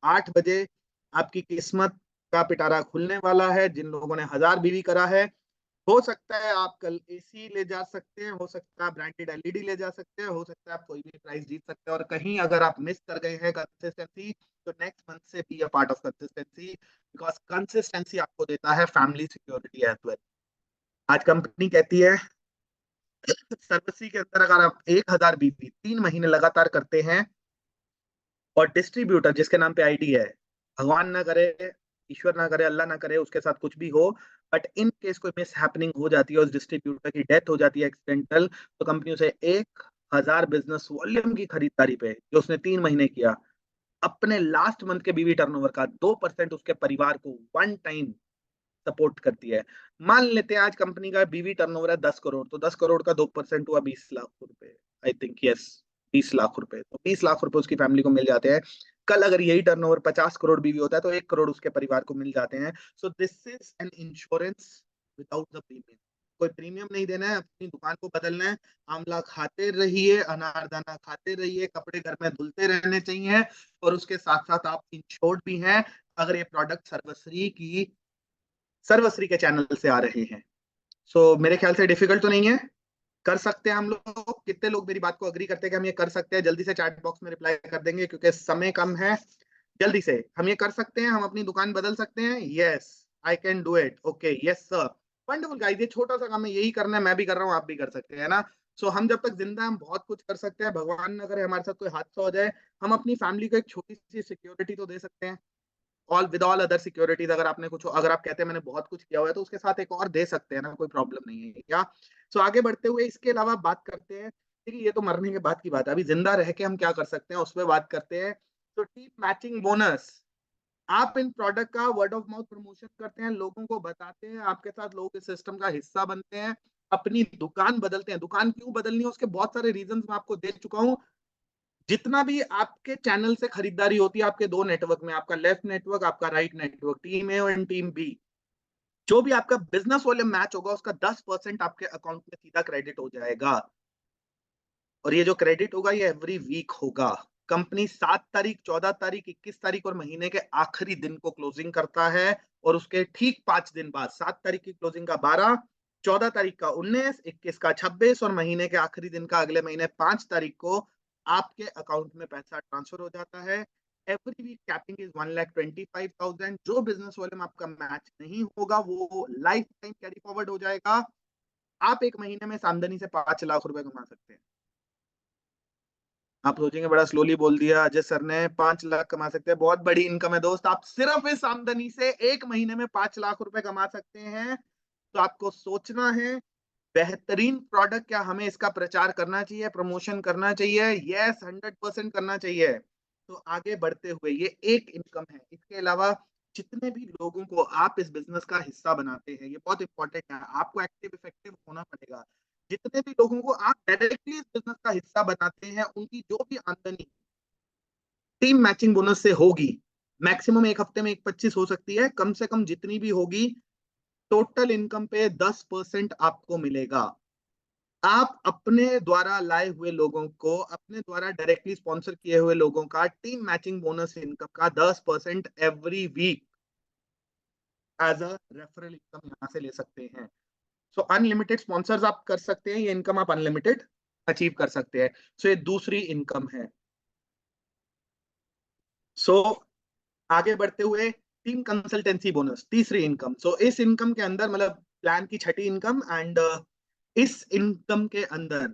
8 बजे। आपकी किस्मत का पिटारा खुलने वाला है। जिन लोगों ने 1000 बीवी करा है, हो सकता है आप कल एसी ले जा सकते हैं, हो सकता है आप ब्रांडेड एलईडी ले जा सकते हैं, हो सकता है आप कोई भी प्राइस जीत सकते हैं। और कहीं अगर आप मिस कर गए हैं कंसिस्टेंसी, तो नेक्स्ट मंथ से be a part of consistency, because consistency आपको देता है फैमिली सिक्योरिटी एज वेल। आज कंपनी कहती है सर्विस के अंदर अगर आप 1000 बीबी 3 महीने लगातार करते हैं, और डिस्ट्रीब्यूटर जिसके नाम पे आईडी है, भगवान ना करे, ईश्वर ना करे, अल्लाह ना करे उसके साथ कुछ भी हो, बट इन केस कोई मिस हैपनिंग हो जाती है, उस डिस्ट्रीब्यूटर की डेथ हो जाती है एक्सीडेंटल, तो कंपनी उसे 1000 बिजनेस वॉल्यूम की खरीदारी पे जो उसने 3 महीने किया, अपने लास्ट मंथ के बीवी टर्नओवर का 2% उसके परिवार को वन टाइम सपोर्ट करती है। मान लेते हैं आज कंपनी का बीवी टर्नओवर है 10 करोड़, तो 10 करोड़ का 2% हुआ 20 लाख रुपए, आई थिंक यस 20 लाख रुपए, तो 20 लाख रुपए उसकी फैमिली को मिल जाते हैं। कल अगर यही टर्नओवर 50 करोड़ बीवी होता है, तो 1 करोड़ उसके परिवार को मिल जाते हैं। So this is an insurance without the premium. कोई प्रीमियम नहीं देना है, अपनी दुकान को बदलना है। आंवला खाते रहिए, अनारदाना खाते रहिए, कपड़े घर में धुलते रहने चाहिए, और उसके साथ साथ आप इंश्योर्ड भी हैं अगर ये प्रोडक्ट सर्वश्री के चैनल से आ रहे हैं। मेरे ख्याल से डिफिकल्ट तो नहीं है, कर सकते हैं हम लोग। कितने लोग मेरी बात को अग्री करते हैं कि हम ये कर सकते हैं? जल्दी से चैट बॉक्स में रिप्लाई कर देंगे क्योंकि समय कम है। जल्दी से, हम ये कर सकते हैं, हम अपनी दुकान बदल सकते हैं। Yes, I can do it. Okay, yes sir, wonderful guys, ये छोटा सा काम है, यही करना है, मैं भी कर रहा हूँ, आप भी कर सकते हैं, है ना। हम जब तक जिंदा हैं, हम बहुत कुछ कर सकते हैं। भगवान न करे हमारे साथ कोई हादसा हो जाए, हम अपनी फैमिली को एक छोटी सी सिक्योरिटी तो दे सकते हैं। ऑल अदर सिक्योरिटीज, अगर आपने कुछ, अगर आप कहते हैं मैंने बहुत कुछ किया हुआ है, तो उसके साथ एक और दे सकते हैं ना, कोई प्रॉब्लम नहीं है क्या। आगे बढ़ते हुए इसके अलावा बात करते हैं। ठीक है, ये तो मरने के बाद की बात है, अभी जिंदा रह के हम क्या कर सकते हैं उस पर बात करते हैं। टीप मैचिंग बोनस, आप इन प्रोडक्ट का वर्ड ऑफ माउथ प्रमोशन करते हैं, लोगों को बताते हैं, आपके साथ लोग इस सिस्टम का हिस्सा बनते हैं, अपनी दुकान बदलते हैं। दुकान क्यों बदलनी है, उसके बहुत सारे रीजंस मैं आपको दे चुका हूं। जितना भी आपके चैनल से खरीदारी होती है, आपके दो नेटवर्क में, आपका लेफ्ट नेटवर्क, आपका राइट नेटवर्क, टीम ए और टीम बी, जो भी आपका बिजनेस वॉल्यूम मैच होगा, उसका 10% आपके अकाउंट में सीधा क्रेडिट हो जाएगा। और ये जो क्रेडिट होगा, ये एवरी वीक होगा। कंपनी 7 तारीख, 14 तारीख, 21 तारीख और महीने के आखिरी दिन को क्लोजिंग करता है, और उसके ठीक 5 दिन बाद, 7 तारीख की क्लोजिंग का 12, 14 तारीख का 19, 21 का 26 और महीने के आखिरी दिन का अगले महीने 5 तारीख को आपके अकाउंट में पैसा ट्रांसफर हो जाता है। Every week capping is 1,25,000। जो बिजनेस वॉल्यूम आपका मैच नहीं होगा, वो लाइफ टाइम कैरी फॉरवर्ड हो जाएगा। आप एक महीने में इस आमदनी से 5 लाख रुपए कमा सकते हैं। आप सोचेंगे बड़ा स्लोली बोल दिया अजय सर ने, 5 लाख कमा सकते हैं, बहुत बड़ी इनकम है दोस्त। आप सिर्फ इस आमदनी से एक महीने में 5 लाख रुपए कमा सकते हैं। तो आपको सोचना है, बेहतरीन प्रोडक्ट, क्या हमें इसका प्रचार करना चाहिए, प्रमोशन करना चाहिए? यस, 100% करना चाहिए। तो आगे बढ़ते हुए, ये एक इनकम है। इसके अलावा जितने भी लोगों को आप इस बिजनेस का हिस्सा बनाते हैं, ये बहुत इंपॉर्टेंट है, आपको एक्टिव इफेक्टिव होना पड़ेगा। जितने भी लोगों को आप डायरेक्टली इस बिजनेस का हिस्सा बनाते हैं, उनकी जो भी आमदनी टीम मैचिंग बोनस से होगी, मैक्सिमम एक हफ्ते में 1/25 हो सकती है, कम से कम जितनी भी होगी, टोटल इनकम पे 10% आपको मिलेगा। आप अपने द्वारा लाए हुए लोगों को, अपने द्वारा डायरेक्टली स्पॉन्सर किए हुए लोगों का टीम मैचिंग बोनस इनकम का 10% every week as a referral income यहाँ से ले सकते हैं। सो अनलिमिटेड स्पॉन्सर्स आप कर सकते हैं, ये इनकम आप अनलिमिटेड अचीव कर सकते हैं। सो ये दूसरी इनकम है। सो आगे बढ़ते हुए टीम कंसल्टेंसी बोनस, तीसरी इनकम। सो इस इनकम के अंदर, मतलब प्लान की छठी इनकम, एंड इस इनकम के अंदर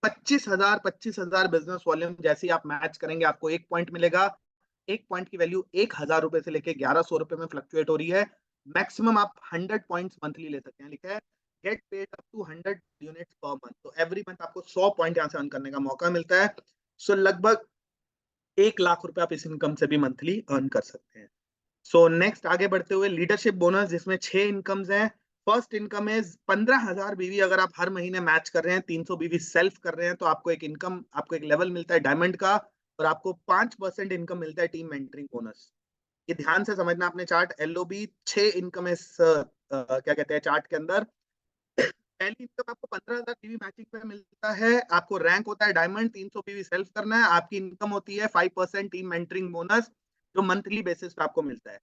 25,000 बिजनेस वॉल्यूम जैसे आप मैच करेंगे, आपको 1 पॉइंट मिलेगा। 1 पॉइंट की वैल्यू 1,000 रुपए से लेके 1,100 रुपए में फ्लक्चुएट हो रही है। मैक्सिमम आप 100 पॉइंट्स मंथली ले सकते हैं। लिखा है get paid up to 100 units per month. तो एवरी मंथ आपको 100 पॉइंट यहाँ से अर्न करने का मौका मिलता है। सो लगभग 1 लाख रुपए आप इस इनकम से भी मंथली अर्न कर सकते हैं। सो नेक्स्ट आगे बढ़ते हुए लीडरशिप बोनस, जिसमें 6 इनकम्स हैं। फर्स्ट इनकम इज 15,000 बीवी अगर आप हर महीने मैच कर रहे हैं, 300 बीवी सेल्फ कर रहे हैं, तो आपको एक इनकम, आपको एक लेवल मिलता है डायमंड का, और आपको 5% इनकम मिलता है टीम मेंटरिंग बोनस। ये ध्यान से समझना आपने चार्ट। एलओबी 6 इनकम इस क्या कहते हैं चार्ट के अंदर। पहली इनकम आपको 15,000 बीवी मैचिंग पे मिलता है, आपको रैंक होता है डायमंड, 300 बीवी सेल्फ करना है, आपकी इनकम होती है 5% टीम मेंटरिंग बोनस, जो मंथली बेसिस पे आपको मिलता है।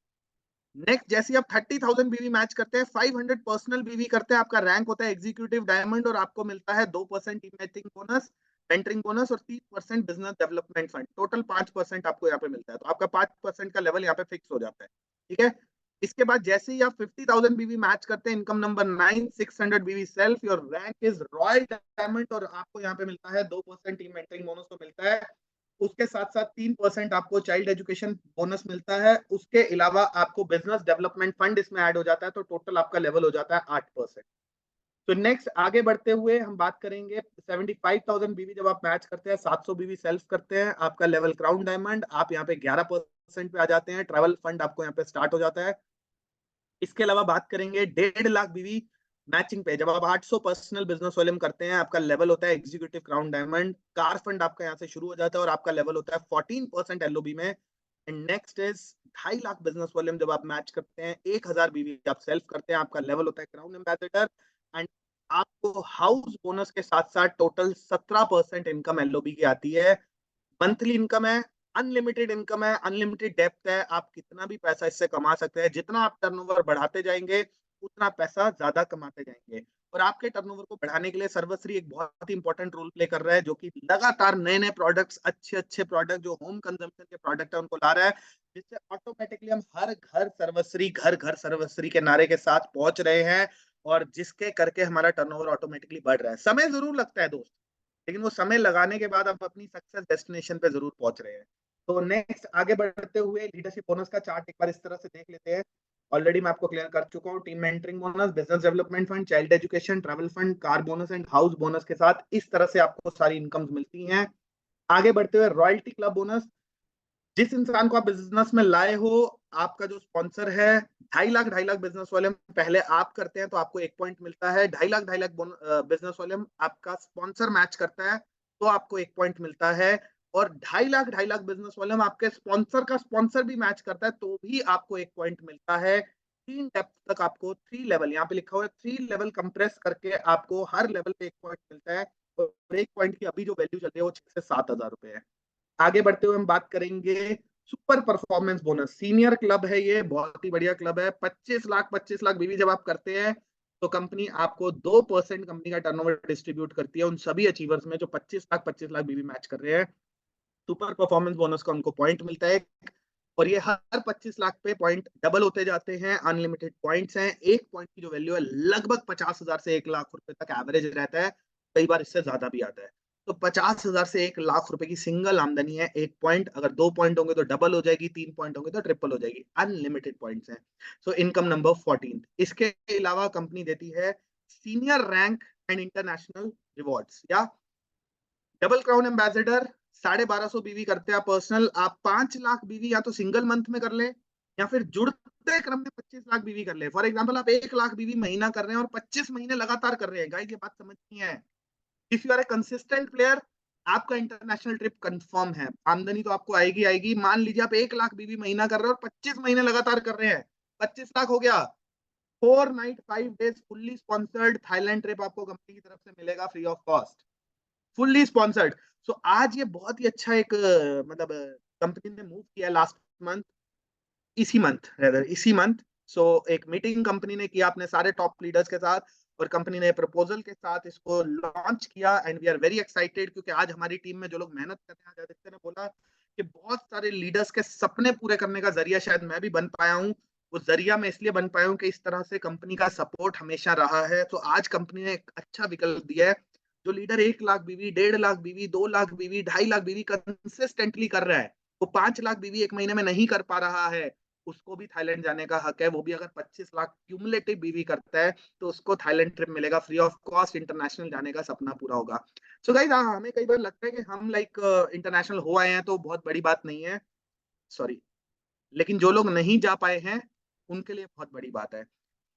नेक्स्ट, जैसे आप 30,000 बीवी मैच करते हैं, 500 पर्सनल बीवी करते हैं, आपका रैंक होता है एग्जीक्यूटिव डायमंड, और आपको मिलता है 2% team matching bonus, mentoring bonus, और 30% बिजनेस डेवलपमेंट फंड। टोटल 5% आपको यहाँ पे मिलता है। तो आपका 5% का लेवल यहाँ पे फिक्स हो जाता है। ठीक है। इसके बाद जैसे ही आप 50,000 बीवी मैच करते हैं, इनकम नंबर 9, 600 बीवी self, your rank is royal diamond, और आपको यहाँ पे मिलता है 2% टीम मेंटरिंग बोनस तो मिलता है। उसके साथ साथ 3% आपको चाइल्ड एजुकेशन बोनस मिलता है। उसके अलावा आपको बिजनेस डेवलपमेंट फंड इसमें ऐड हो जाता है, तो टोटल आपका लेवल हो जाता है 8%। तो नेक्स्ट आगे बढ़ते हुए हम बात करेंगे 75,000 बीवी जब आप मैच करते हैं, 700 बीवी सेल्फ करते हैं, आपका लेवल क्राउन डायमंड, आप यहाँ पे 11% पे आ जाते हैं। ट्रैवल फंड आपको यहाँ पे स्टार्ट हो जाता है। इसके अलावा बात करेंगे 1.5 लाख बीवी मैचिंग पे, जब आप 800 पर्सनल बिजनेस वॉल्यूम करते हैं, आपका लेवल होता है executive crown diamond. Car fund आपका यहाँ से शुरू हो जाता है, और आपका लेवल होता है 14% एलओबी में। And next is 2.5 lakh business volume जब आप मैच करते हैं, 1,000 बीवी आप सेल्फ करते हैं, आपका लेवल होता है क्राउन एम्बेसडर। एंड आपको हाउस बोनस के साथ साथ टोटल 17% इनकम एलओबी की आती है। मंथली इनकम है, अनलिमिटेड इनकम है, अनलिमिटेड डेप्थ है, आप कितना भी पैसा इससे कमा सकते हैं। जितना आप टर्नओवर बढ़ाते जाएंगे, उतना पैसा ज्यादा कमाते जाएंगे। और आपके टर्नओवर को बढ़ाने के लिए सर्वश्री एक बहुत ही इंपॉर्टेंट रोल प्ले कर रहा है, जो कि लगातार नए नए प्रोडक्ट्स, अच्छे अच्छे प्रोडक्ट जो होम कंजम्पशन के प्रोडक्ट है, उनको ला रहा है, जिससे ऑटोमेटिकली हम हर घर सर्वश्री, घर घर सर्वश्री के नारे के साथ पहुंच रहे हैं, और जिसके करके हमारा टर्नओवर ऑटोमेटिकली बढ़ रहा है। समय जरूर लगता है दोस्त, लेकिन वो समय लगाने के बाद आप अपनी सक्सेस डेस्टिनेशन पे जरूर पहुंच रहे हैं। तो नेक्स्ट आगे बढ़ते हुए लीडरशिप बोनस का चार्ट एक बार इस तरह से देख लेते हैं। ऑलरेडी मैं आपको क्लियर कर चुका हूँ। Team mentoring bonus, business development fund, child education, travel fund, car bonus and house bonus के साथ इस तरह से आपको सारी इनकम्स मिलती हैं। आगे बढ़ते हुए रॉयल्टी क्लब बोनस, जिस इंसान को आप बिजनेस में लाए हो, आपका जो स्पॉन्सर है, 2.5 लाख बिजनेस वॉल्यूम पहले आप करते हैं, तो आपको 1 पॉइंट मिलता है। 2.5 लाख बिजनेस वॉल्यूम आपका स्पॉन्सर मैच करता है, तो आपको 1 पॉइंट मिलता है। और 2.5 लाख बिजनेस वॉल्यूम आपके स्पॉन्सर का स्पॉन्सर भी मैच करता है, तो भी आपको 1 पॉइंट मिलता है। 3 डेप्थ तक आपको 3 लेवल, यहाँ पे लिखा हुआ है 3 लेवल कंप्रेस करके आपको हर लेवल पे 1 पॉइंट मिलता है। और 1 पॉइंट की अभी जो वैल्यू चल रही है वो 6 से 7,000 रुपए है। आगे बढ़ते हुए हम बात करेंगे super performance bonus. Senior club है ये, बहुत ही बढ़िया क्लब है। 25 लाख बीवी जब आप करते हैं, तो कंपनी आपको 2% कंपनी का टर्नओवर डिस्ट्रीब्यूट करती है उन सभी अचीवर्स में जो 25 लाख बीवी मैच कर रहे हैं। सुपर परफॉर्मेंस बोनस का उनको पॉइंट मिलता है, और ये हर 25 लाख पे पॉइंट डबल होते जाते हैं। अनलिमिटेड पॉइंट्स हैं। 1 पॉइंट की जो वैल्यू है लगभग 50,000 से 1 लाख रुपए तक एवरेज रहता है, कई बार इससे ज्यादा भी आता है। तो 50,000 से 1 लाख रुपए की सिंगल आमदनी है 1 पॉइंट। अगर 2 पॉइंट होंगे तो डबल हो जाएगी, 3 पॉइंट होंगे तो ट्रिपल हो जाएगी। अनलिमिटेड पॉइंट्स हैं। So income number 14। इसके अलावा कंपनी देती है senior rank and international rewards, या डबल क्राउन एम्बेसडर। 1250 बीवी करते हैं पर्सनल, आप 5 लाख बीवी या तो सिंगल मंथ में कर लें, या फिर जुड़ जुड़ते क्रम में 25 लाख बीवी कर ले। फॉर एग्जाम्पल आप 1 लाख बीवी महीना कर रहे हैं और 25 महीने लगातार कर रहे हैं, गाइस ये बात समझनी है। If you are a consistent player, आपका इंटरनेशनल ट्रिप कंफर्म है। आमदनी तो आपको आएगी आएगी। मान लीजिए आप 1 लाख बीवी महीना कर रहे हैं और 25 महीने लगातार कर रहे हैं, 25 लाख हो गया। 4 night 5 days fully sponsored Thailand trip आपको कंपनी की तरफ से मिलेगा free of cost, fully sponsored. So आज ये बहुत ही अच्छा एक मतलब कंपनी ने मूव किया लास्ट मंथ, इसी मंथ। सो एक मीटिंग कंपनी ने किया अपने सारे टॉप लीडर्स के साथ और कंपनी ने प्रपोजल के साथ इसको लॉन्च किया and we are very excited, क्योंकि आज हमारी टीम में जो लोग मेहनत कर रहे हैं, आज आदित्य ने बोला कि बहुत सारे लीडर्स के सपने पूरे करने का जरिया शायद मैं भी बन पाया हूँ। वो जरिया मैं इसलिए बन पाया हूँ कि इस तरह से कंपनी का सपोर्ट हमेशा रहा है। तो आज कंपनी ने एक अच्छा विकल्प दिया है। जो लीडर 1 लाख बीवी, 1.5 लाख बीवी, 2 लाख बीवी, 2.5 लाख बीवी कंसिस्टेंटली कर रहा है, वो 5 लाख बीवी एक महीने में नहीं कर पा रहा है, उसको भी थाईलैंड जाने का हक है। वो भी अगर 25 लाख क्यूमुलेटिव बीवी करता है तो उसको थाईलैंड ट्रिप मिलेगा फ्री ऑफ कॉस्ट, इंटरनेशनल जाने का सपना पूरा होगा। सो गाइस हमें कई बार लगता है कि हम लाइक इंटरनेशनल हो आए हैं तो बहुत बड़ी बात नहीं है, सॉरी, लेकिन जो लोग नहीं जा पाए हैं उनके लिए बहुत बड़ी बात है।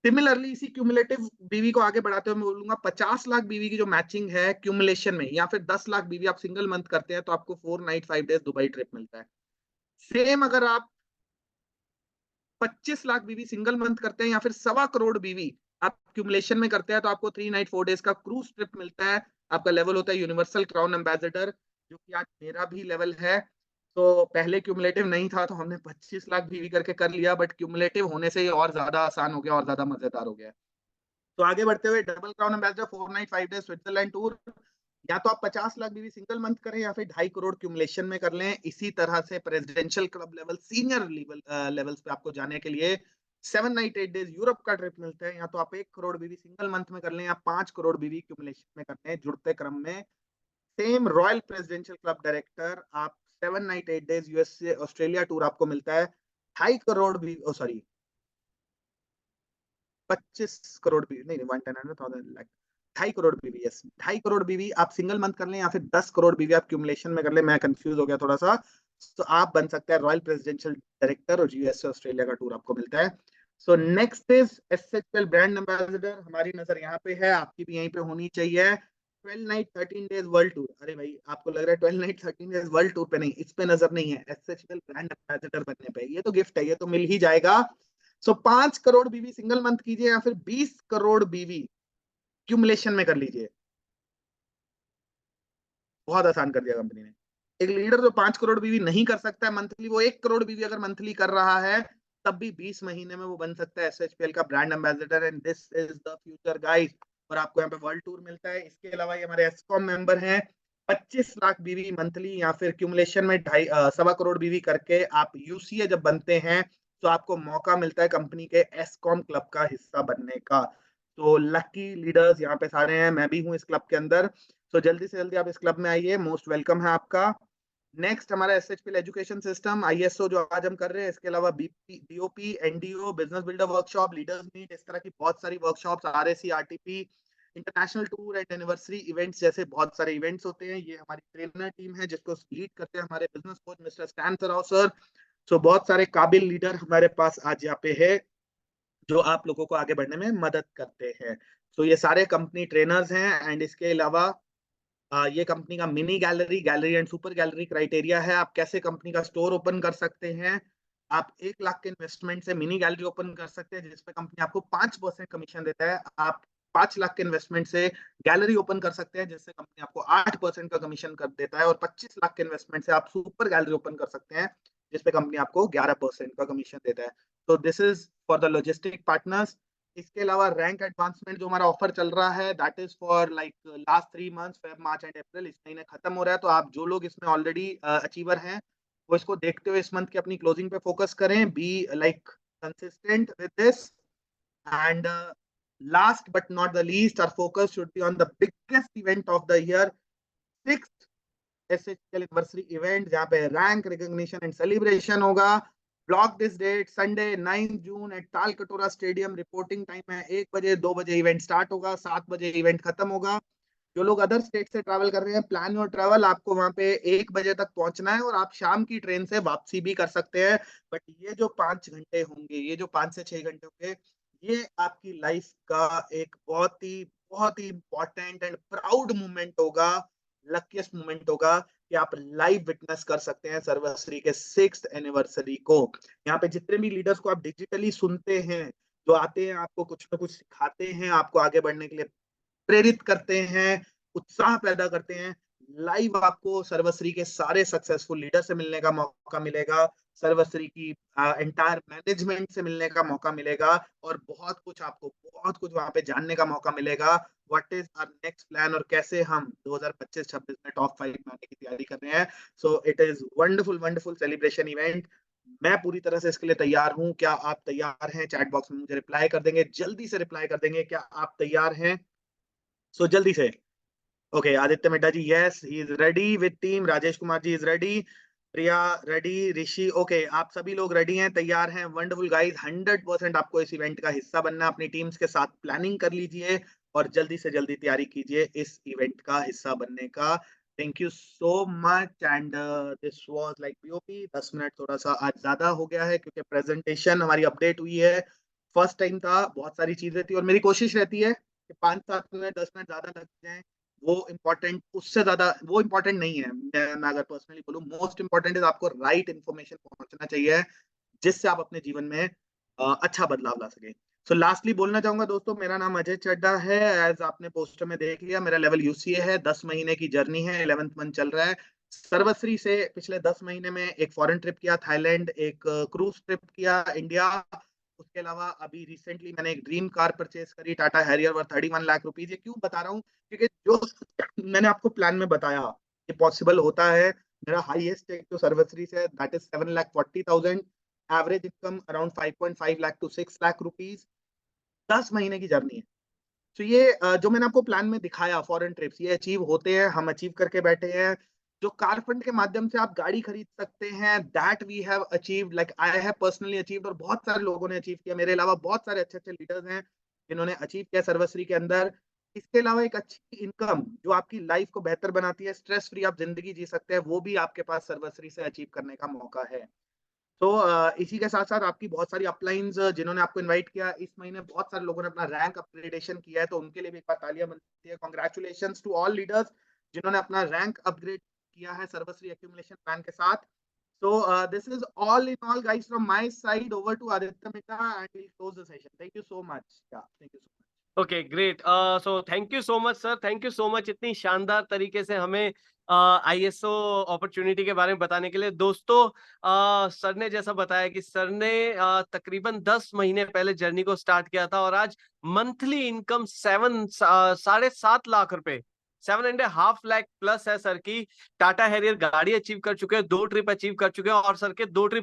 सिमिलरली इसी क्यूमुलेटिव बीवी को आगे बढ़ाते हुए मैं बोलूंगा 50 लाख बीवी की जो मैचिंग है क्यूमुलेशन में, या फिर 10 लाख बीवी आप सिंगल मंथ करते हैं तो आपको 4 नाइट 5 डेज दुबई ट्रिप मिलता है। सेम अगर आप 25 लाख बीवी सिंगल मंथ करते हैं या फिर 1.25 करोड़ बीवी आप क्यूमुलेशन में करते हैं तो आपको 3 नाइट 4 डेज का क्रूज ट्रिप मिलता है। आपका लेवल होता है यूनिवर्सल क्राउन एम्बेसडर, जो कि आज मेरा भी लेवल है। तो पहले क्यूमुलेटिव नहीं था तो हमने 25 लाख बीवी करके कर लिया, बट क्यूमुलेटिव होने से ये और ज्यादा आसान हो गया और ज्यादा मजेदार हो गया। तो आगे बढ़ते हुए double crown ambassador 4 night 5 days Switzerland tour, या तो आप 50 लाख बीवी सिंगल मंथ करें या फिर 2.5 करोड़ क्यूमुलेशन में कर लें। इसी तरह से presidential club level, senior levels पे आपको जाने के लिए 7 नाइट 8 डेज यूरोप का ट्रिप मिलता है। या तो आप 1 करोड़ बीवी सिंगल मंथ में कर लें या 5 करोड़ बीवी क्यूमुलेशन में कर लें जुड़ते क्रम में। Same royal presidential club director आप 7 night 8 days USA Australia tour आपको मिलता है 2.5 करोड़ भी, सॉरी 25 करोड़ बीवी नहीं, 1,10,000 लाख, 2.5 करोड़ बीवी, यस 2.5 करोड़ बीवी आप सिंगल मंथ कर लें या फिर 10 करोड़ बीवी आप क्यूमुलेशन में कर लें। मैं कंफ्यूज हो गया थोड़ा सा। तो आप बन सकते हैं रॉयल प्रेसिडेंशियल डायरेक्टर और यूएसए ऑस्ट्रेलिया का टूर आपको मिलता है। So next is SHL brand ambassador. हमारी नजर यहाँ पे है, आपकी भी यहीं पे होनी चाहिए। 12 नाइट 13 डेज वर्ल्ड टूर। अरे भाई आपको लग रहा है 12 नाइट 13 डेज वर्ल्ड टूर पे नहीं, इस पे नजर नहीं है, एसएचएल ब्रांड एम्बेसडर बनने पे। ये तो गिफ्ट है, ये तो मिल ही जाएगा। सो 5 करोड़ बीवी सिंगल मंथ कीजिए या फिर 20 करोड़ बीवी क्यूमुलेशन में कर लीजिए। बहुत आसान कर दिया कंपनी ने। एक लीडर जो 5 करोड़ बीवी नहीं कर सकता है मंथली, वो 1 करोड़ बीवी अगर मंथली कर रहा है तब भी 20 महीने में वो बन सकता है एसएचपीएल का brand ambassador. And this is the future guys. और आपको यहाँ पे वर्ल्ड टूर मिलता है। इसके अलावा ये हमारे एसकॉम मेंबर हैं, 25 लाख बीवी मंथली या फिर क्यूमुलेशन में 2.5 बीवी करके आप यूसीए जब बनते हैं तो आपको मौका मिलता है कंपनी के एसकॉम क्लब का हिस्सा बनने का। तो लकी लीडर्स यहाँ पे सारे हैं, मैं भी हूँ इस क्लब के अंदर। तो जल्दी से जल्दी आप इस क्लब में आइए, मोस्ट वेलकम है आपका। नेक्स्ट हमारा एसएचपीएल एजुकेशन सिस्टम, आईएसओ जो आज हम कर रहे हैं, इसके अलावा BOP, NDO, business builder workshop, leaders meet, इस तरह की बहुत सारी workshops, RAC, RTP, international tour and anniversary events जैसे बहुत सारे इवेंट्स होते हैं। ये हमारी ट्रेनर टीम है जिसको लीड करते हैं हमारे बिजनेस कोच मिस्टर स्टैन सराव सर। सो बहुत सारे काबिल लीडर हमारे पास आज यहाँ पे है जो आप लोगों को आगे बढ़ने में मदद करते हैं। सो ये सारे कंपनी ट्रेनर्स हैं। एंड इसके अलावा ये कंपनी का mini gallery, gallery and super gallery criteria है। आप कैसे कंपनी का स्टोर ओपन कर सकते हैं। आप 1 लाख के इन्वेस्टमेंट से मिनी गैलरी ओपन कर सकते हैं जिसपे कंपनी आपको 5% कमीशन देता है। आप 5 लाख के इन्वेस्टमेंट से गैलरी ओपन कर सकते हैं जिससे कंपनी आपको 8% का कमीशन कर देता है। और 25 लाख के इन्वेस्टमेंट से आप सुपर गैलरी ओपन कर सकते हैं जिसपे कंपनी आपको 11% का कमीशन देता है। तो this is for the logistic partners. इसके अलावा रैंक एडवांसमेंट जो हमारा ऑफर चल रहा है that is for like last 3 months, Feb, March and April. इस महीने खत्म हो रहा है तो आप जो लोग इसमें ऑलरेडी अचीवर हैं वो इसको देखते हुए इस मंथ की अपनी क्लोजिंग पे फोकस करें, be like consistent with this. And last but not the least, our focus should be on the biggest event of the year, 6th SHL anniversary event, जहाँ पे रैंक रिकॉग्निशन एंड सेलिब्रेशन होगा। Block this date, Sunday 9 June at Talkatora stadium. Reporting time है 1 बजे, 2 बजे event start होगा, 7 बजे event खत्म होगा। जो लोग अदर स्टेट से ट्रैवल कर रहे हैं, प्लान योर ट्रैवल, आपको वहां पे 1 बजे तक पहुंचना है और आप शाम की ट्रेन से वापसी भी कर सकते हैं। बट ये जो 5 घंटे होंगे, ये जो 5 से 6 घंटे होंगे, ये आपकी लाइफ का एक बहुत ही इंपॉर्टेंट एंड प्राउड मोमेंट होगा, लकीस्ट मोमेंट होगा कि आप लाइव विटनेस कर सकते हैं सर्वश्री के 6th एनिवर्सरी को। यहाँ पे जितने भी लीडर्स को आप डिजिटली सुनते हैं, जो आते हैं आपको कुछ ना कुछ सिखाते हैं, आपको आगे बढ़ने के लिए प्रेरित करते हैं, उत्साह पैदा करते हैं, लाइव आपको सर्वश्री के सारे सक्सेसफुल लीडर से मिलने का मौका मिलेगा, सर्वश्री की एंटायर मैनेजमेंट से मिलने का मौका मिलेगा और बहुत कुछ वहां पे जानने का मौका मिलेगा। What is our next plan और कैसे हम 2025-26 में टॉप 5 में आने की तैयारी कर रहे हैं। So it is wonderful wonderful celebration event. मैं पूरी तरह से इसके लिए तैयार हूं। क्या आप तैयार हैं? चैट बॉक्स में मुझे रिप्लाई कर देंगे, जल्दी से रिप्लाई कर देंगे, क्या आप तैयार हैं? सो जल्दी से। Okay, Aditya Midda ji, yes he is ready with team. Rajesh Kumar ji is ready. Priya ready. Rishi okay, आप सभी लोग रेडी हैं, तैयार हैं। वंडरफुल गाइस, 100% आपको इस इवेंट का हिस्सा बनना, अपनी टीम्स के साथ प्लानिंग कर लीजिए और जल्दी से जल्दी तैयारी कीजिए इस इवेंट का हिस्सा बनने का। Thank you so much and this was like POP. 10 minute थोड़ा सा आज ज्यादा हो गया है क्योंकि प्रेजेंटेशन हमारी अपडेट हुई है, फर्स्ट टाइम था, बहुत सारी चीजें थी और मेरी कोशिश रहती है कि 5-7 मिनट 10 मिनट ज्यादा लग जाए, उससे ज्यादा वो इम्पोर्टेंट नहीं है। मैं अगर पर्सनली बोलूं, मोस्ट इम्पोर्टेंट इज आपको राइट इन्फॉर्मेशन पहुंचना चाहिए जिससे आप अपने जीवन में अच्छा बदलाव ला सके। सो लास्टली बोलना चाहूंगा दोस्तों, मेरा नाम अजय चड्डा है, एज आपने पोस्टर में देख लिया, मेरा लेवल यूसीए है, 10 महीने की जर्नी है, 11th मंथ चल रहा है। सर्वश्री से पिछले 10 महीने में एक फॉरेन ट्रिप किया थाईलैंड, एक क्रूज ट्रिप किया इंडिया, उसके अलावा अभी रिसेंटली मैंने एक ड्रीम कार परचेज करी, Tata Harrier worth 31 lakh rupees. ये क्यों बता रहा हूँ? क्योंकि जो मैंने आपको प्लान में बताया कि पॉसिबल होता है। मेरा हाईएस्ट एक जो सर्वश्री से that is 7,40,000, average income around 5.5 lakh to 6 lakh rupees, 10 महीने की जर्नी है। तो ये जो मैंने आपको प्लान में दिखाया फॉरेन ट्रिप्स, ये अचीव होते हैं, हम अचीव करके बैठे हैं। जो कार फंड के माध्यम से आप गाड़ी खरीद सकते हैं, that we have achieved, like I have personally achieved, और बहुत सारे लोगों ने अचीव किया, मेरे अलावा बहुत सारे अच्छे अच्छे लीडर्स हैं जिन्होंने अचीव किया सर्वश्री के अंदर। इसके अलावा एक अच्छी इनकम जो आपकी लाइफ को बेहतर बनाती है, स्ट्रेस फ्री आप जिंदगी जी सकते हैं, वो भी आपके पास सर्वश्री से अचीव करने का मौका है। तो इसी के साथ साथ आपकी बहुत सारी अपलाइंस जिन्होंने आपको इनवाइट किया, इस महीने बहुत सारे लोगों ने अपना रैंक अपग्रेडेशन किया है, तो उनके लिए भी एक बार तालियां बनती है। कॉन्ग्रेचुलेशन टू ऑल लीडर्स जिन्होंने अपना रैंक अपग्रेड किया है सर्वश्री एक्यूमुलेशन प्लान के साथ। So this is all in all, guys, from my side. Over to Aditya Mehta, and we'll close the session. Thank you so much. Yeah, thank you so much. Okay great. So thank you so much sir, thank you so much इतनी शानदार तरीके से हमें ISO opportunity के बारे में बताने के लिए। दोस्तों सर ने जैसा बताया कि सर ने तकरीबन 10 महीने पहले जर्नी को स्टार्ट किया था और आज मंथली इनकम 7.5 लाख रुपए, 7.5 लाख प्लस है सर की। टाटा हैरियर गाड़ी अचीव कर चुके हैं, 2 ट्रिप अचीव कर चुके हैं और सर के 2 ट्रिप